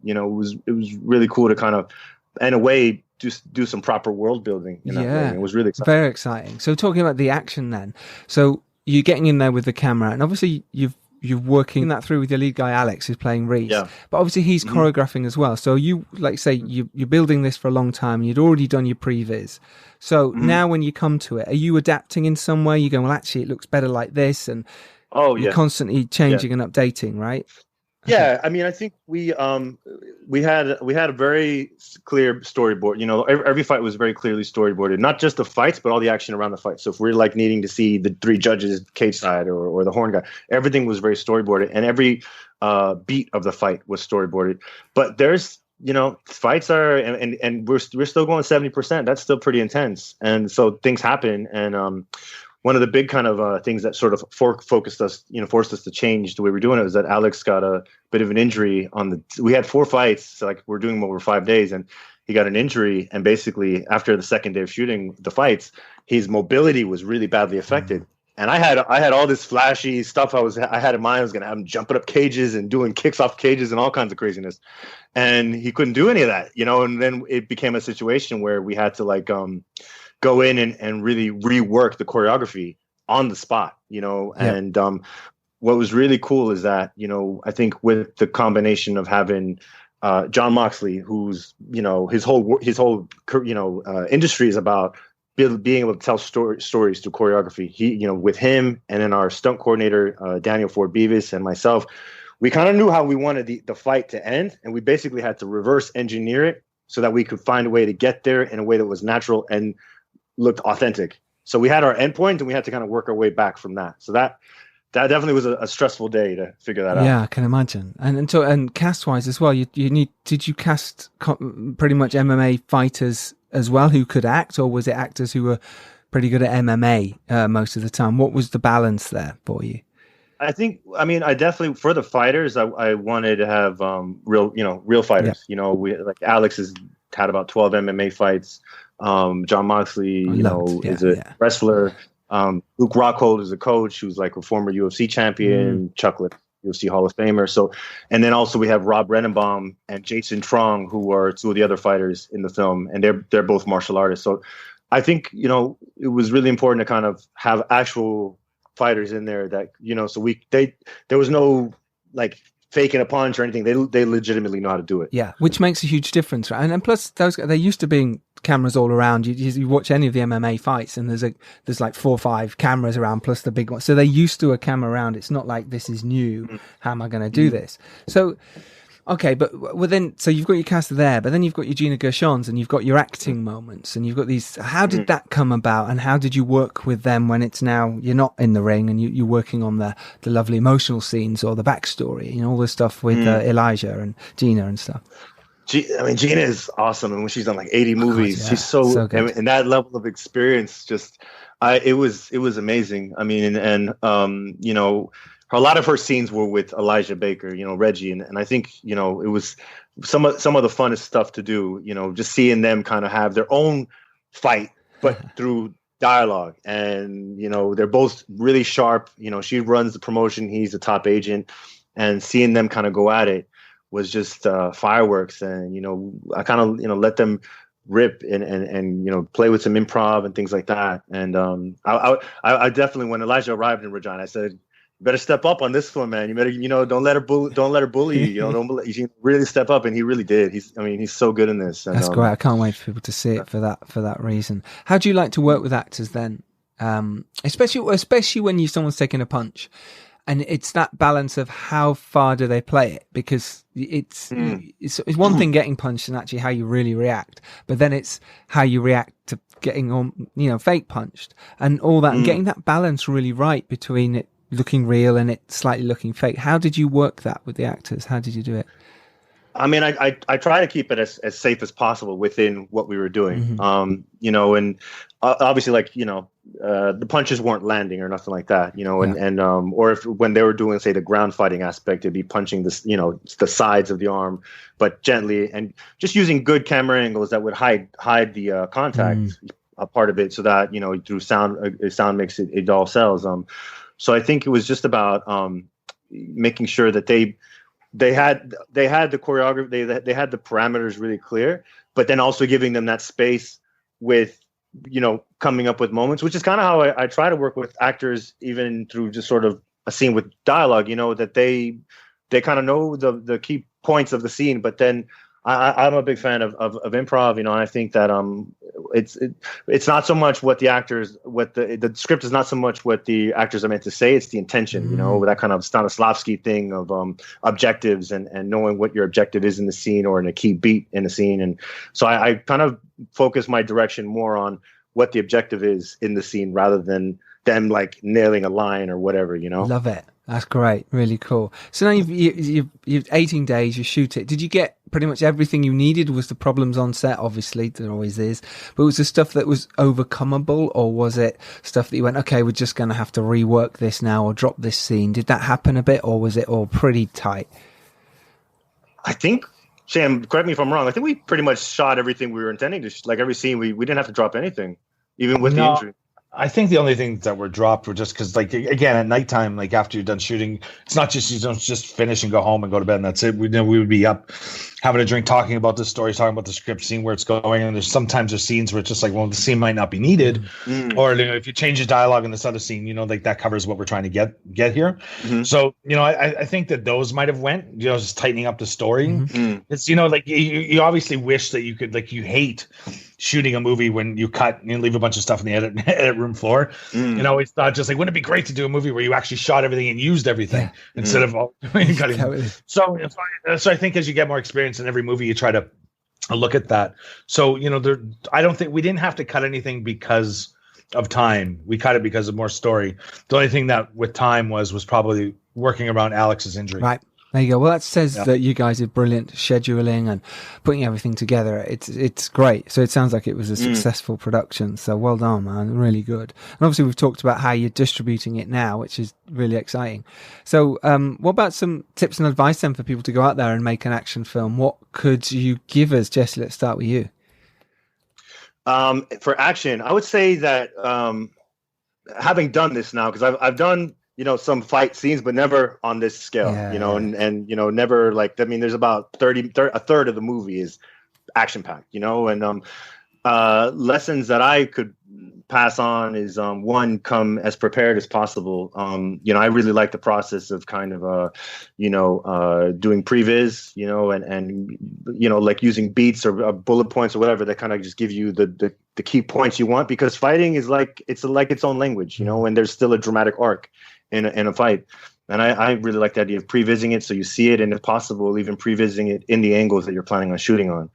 was really cool to kind of, in a way, just do some proper world building in that way. It was really exciting. Very exciting. So talking about the action then, so you're getting in there with the camera, and obviously you're working that through with your lead guy, Alex, who's playing Reese. Yeah. But obviously he's choreographing as well. So you, like say, you're building this for a long time, and you'd already done your previs. So now when you come to it, are you adapting in some way? You're going, well, actually, it looks better like this. And you're constantly changing and updating, right? Yeah, I mean, I think we had a very clear storyboard. Every fight was very clearly storyboarded, not just the fights, but all the action around the fight. So if we're like needing to see the three judges cage side or the horn guy, everything was very storyboarded, and every beat of the fight was storyboarded. But there's fights are and we're still going 70%. That's still pretty intense, and so things happen. And one of the big kind of things that sort of forced us to change the way we're doing it was that Alex got a bit of an injury we had 4 fights, so like we're doing them over 5 days, and he got an injury. And basically after the second day of shooting the fights, his mobility was really badly affected. And I had all this flashy stuff I had in mind. I was going to have him jumping up cages and doing kicks off cages and all kinds of craziness. And he couldn't do any of that, and then it became a situation where we had to like, go in and really rework the choreography on the spot, and what was really cool is that, I think with the combination of having John Moxley, who's, his whole industry is about being able to tell stories through choreography. He, with him and then our stunt coordinator, Daniel Ford Beavis, and myself, we kind of knew how we wanted the fight to end, and we basically had to reverse engineer it so that we could find a way to get there in a way that was natural and looked authentic. So we had our endpoint, and we had to kind of work our way back from that. So that definitely was a stressful day to figure that out. Yeah, I can imagine. And cast wise as well, did you cast pretty much MMA fighters as well who could act, or was it actors who were pretty good at MMA most of the time? What was the balance there for you? I definitely, for the fighters, I wanted to have real fighters. Yeah. We like Alex has had about 12 MMA fights. John Moxley, is a wrestler. Luke Rockhold is a coach who's like a former UFC champion, Chuck Liddell, UFC Hall of Famer. So, and then also we have Rob Renenbaum and Jason Trong, who are two of the other fighters in the film, and they're both martial artists. So I think, you know, it was really important to kind of have actual fighters in there that, you know, so there was no like faking a punch or anything. They legitimately know how to do it. Yeah, which makes a huge difference, right? And plus, they're used to being cameras all around. You watch any of the MMA fights, and there's like 4 or 5 cameras around, plus the big one. So they're used to a camera around. It's not like this is new. How am I going to do this? So, okay, but then so you've got your cast there, but then you've got your Gina Gershons, and you've got your acting moments, and you've got these. How did that come about, and how did you work with them when it's now you're not in the ring and you're working on the lovely emotional scenes or the backstory, you know, all this stuff with Elijah and Gina and stuff. I mean, Gina is awesome, and when she's done like 80 movies, she's so good. And that level of experience, it was amazing. I mean, and you know, a lot of her scenes were with Elijah Baker, you know, Reggie, and I think, you know, it was some of the funnest stuff to do. You know, just seeing them kind of have their own fight, but through dialogue, and you know, they're both really sharp. You know, she runs the promotion, he's the top agent, and seeing them kind of go at it was just fireworks. And, you know, I kind of, you know, let them rip and, you know, play with some improv and things like that. And I definitely, when Elijah arrived in Regina, I said, you better step up on this one, man. You better, you know, don't let her bully you. You know, you really step up. And he really did. He's so good in this. And, that's great. I can't wait for people to see it for that reason. How do you like to work with actors then? Especially when someone's taking a punch. And it's that balance of how far do they play it, because it's one thing getting punched and actually how you really react, but then it's how you react to getting fake punched and all that, and getting that balance really right between it looking real and it slightly looking fake. How did you work that with the actors? How did you do it? I mean, I try to keep it as safe as possible within what we were doing. You know, and obviously, like, you know, the punches weren't landing or nothing like that, you know, and or if when they were doing, say, the ground fighting aspect, it'd be punching this, you know, the sides of the arm, but gently, and just using good camera angles that would hide the contact part of it, so that, you know, through sound mix it all sells. So I think it was just about making sure that they had the choreography, they had the parameters really clear, but then also giving them that space with, you know, coming up with moments, which is kind of how I try to work with actors, even through just sort of a scene with dialogue, you know, that they kind of know the key points of the scene, but then I'm a big fan of improv, you know, and I think that it's not so much what the actors, the script is not so much what the actors are meant to say, it's the intention, you know, that kind of Stanislavski thing of objectives and knowing what your objective is in the scene or in a key beat in the scene. And so I kind of focus my direction more on what the objective is in the scene rather than them like nailing a line or whatever, you know. Love it. That's great. Really cool. So now you've 18 days, you shoot it. Did you get pretty much everything you needed? Was the problems on set? Obviously, there always is. But was the stuff that was overcomable, or was it stuff that you went, okay, we're just going to have to rework this now or drop this scene? Did that happen a bit, or was it all pretty tight? I think, Shayne, correct me if I'm wrong, I think we pretty much shot everything we were intending to. Like every scene, we didn't have to drop anything, even with the injury. I think the only things that were dropped were just because, like, again, at nighttime, like after you're done shooting, it's not just, you don't just finish and go home and go to bed and that's it. We would be up having a drink, talking about the story, talking about the script, seeing where it's going. And there's scenes where it's just like, well, the scene might not be needed, or, you know, if you change the dialogue in this other scene, you know, like that covers what we're trying to get here. So, you know, I think that those might have went, you know, just tightening up the story. It's, you know, like you obviously wish that you could, like, you hate shooting a movie when you cut and you leave a bunch of stuff in the edit room floor. You know, it's not just like, wouldn't it be great to do a movie where you actually shot everything and used everything instead of all cutting? So I think as you get more experience in every movie, you try to look at that. So, you know, I don't think we didn't have to cut anything because of time. We cut it because of more story. The only thing that with time was probably working around Alex's injury. Right. There you go. Well, that says that you guys are brilliant scheduling and putting everything together. It's great. So it sounds like it was a successful production. So well done, man. Really good. And obviously we've talked about how you're distributing it now, which is really exciting. So what about some tips and advice then for people to go out there and make an action film? What could you give us? Jesse, let's start with you. For action, I would say that having done this now, because I've done, some fight scenes, but never on this scale, and never like, I mean, there's about a third of the movie is action packed, and lessons that I could pass on is one, come as prepared as possible. I really like the process of kind of doing previs, and like using beats or bullet points or whatever that kind of just give you the key points you want, because fighting is like its own language, and there's still a dramatic arc in a fight. And I really like the idea of prevising it, so you see it, and if possible, even prevising it in the angles that you're planning on shooting on,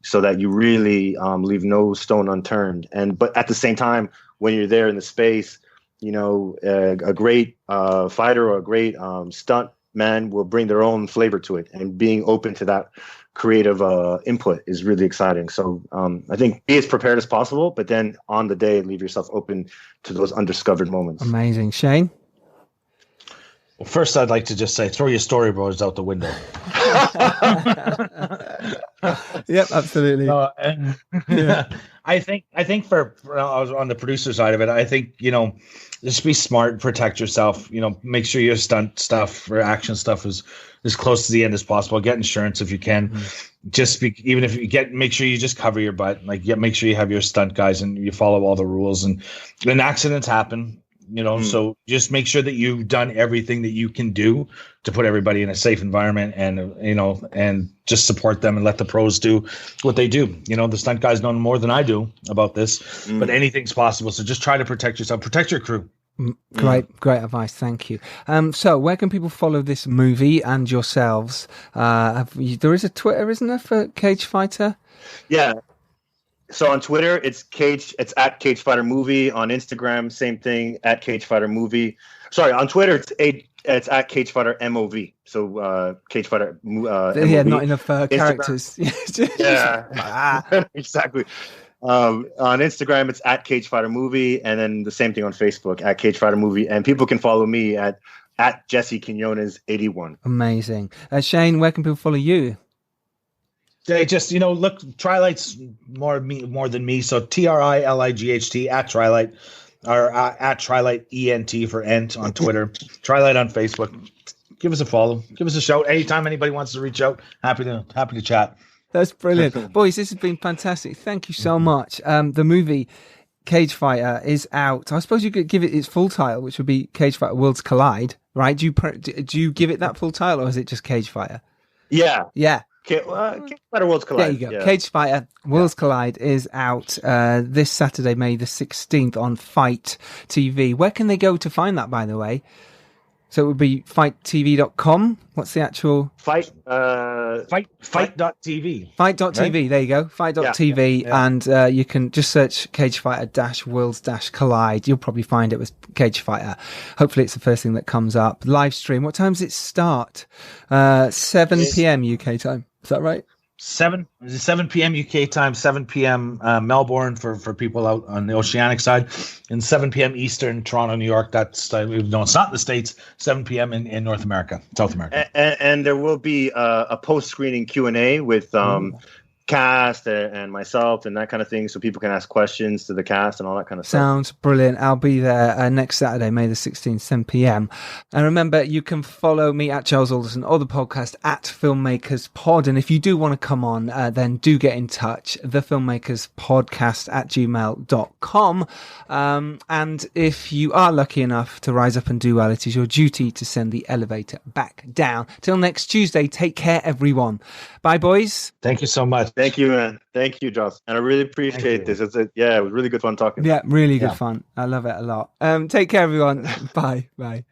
so that you really leave no stone unturned. But at the same time, when you're there in the space, a great fighter or a great stunt man will bring their own flavor to it, and being open to that creative input is really exciting. So I think be as prepared as possible, but then on the day, leave yourself open to those undiscovered moments. Amazing. Shayne? Well, first, I'd like to just say, throw your storyboards out the window. Yep, absolutely. I think for I was on the producer side of it. I think just be smart, protect yourself. Make sure your stunt stuff or action stuff is as close to the end as possible. Get insurance if you can. Even if you make sure you just cover your butt. Make sure you have your stunt guys and you follow all the rules. And accidents happen. So just make sure that you've done everything that you can do to put everybody in a safe environment, and just support them and let the pros do what they do. The stunt guys know more than I do about this, but anything's possible. So just try to protect yourself, protect your crew. Great advice. Thank you. So where can people follow this movie and yourselves? There is a Twitter, isn't there, for Cagefighter? Yeah. So on Twitter, it's at Cagefighter Movie. On Instagram, same thing, at Cagefighter Movie. Sorry, on Twitter, it's at Cagefighter MOV. So Cagefighter MOV. Yeah, not enough characters. Yeah, exactly. On Instagram, it's at Cagefighter Movie, and then the same thing on Facebook, at Cagefighter Movie. And people can follow me at Jesse Quinones 81. Amazing. Shayne, where can people follow you? They just, look, Trilight's more than me. So TRILIGHT at Trilight, or at Trilight ENT for Ent on Twitter. Trilight on Facebook. Give us a follow. Give us a shout. Anytime anybody wants to reach out, happy to chat. That's brilliant. Boys, this has been fantastic. Thank you so much. The movie Cagefighter is out. I suppose you could give it its full title, which would be Cagefighter Worlds Collide, right? Do you give it that full title, or is it just Cagefighter? Yeah. Cagefighter Worlds Collide. There you go. Yeah. Cagefighter Worlds Collide is out this Saturday, May the 16th on Fight TV. Where can they go to find that, by the way? So it would be fighttv.com. What's the actual? Fight.tv. Fight.tv. Right? There you go. Fight.tv. Yeah. And you can just search Cagefighter-Worlds-Collide. You'll probably find it with Cagefighter. Hopefully it's the first thing that comes up. Live stream. What time does it start? 7 p.m. UK time. Is that right? 7 p.m. UK time, 7 p.m. Melbourne for people out on the oceanic side, and 7 p.m. Eastern, Toronto, New York. It's not the States. 7 p.m. in North America, South America. And there will be a post-screening Q&A with cast and myself and that kind of thing, so people can ask questions to the cast and all that kind of stuff. Sounds brilliant. I'll be there next Saturday, May the 16th, 7 p.m. And remember, you can follow me at Giles Alderson or the podcast at Filmmakers Pod. And if you do want to come on, then do get in touch, thefilmmakerspodcast@gmail.com. And if you are lucky enough to rise up and do well, it is your duty to send the elevator back down. Till next Tuesday, take care, everyone. Bye, boys. Thank you so much. Thank you, man. Thank you, Joss. And I really appreciate this. It was really good fun talking. Yeah, really good fun. I love it a lot. Take care, everyone. Bye. Bye.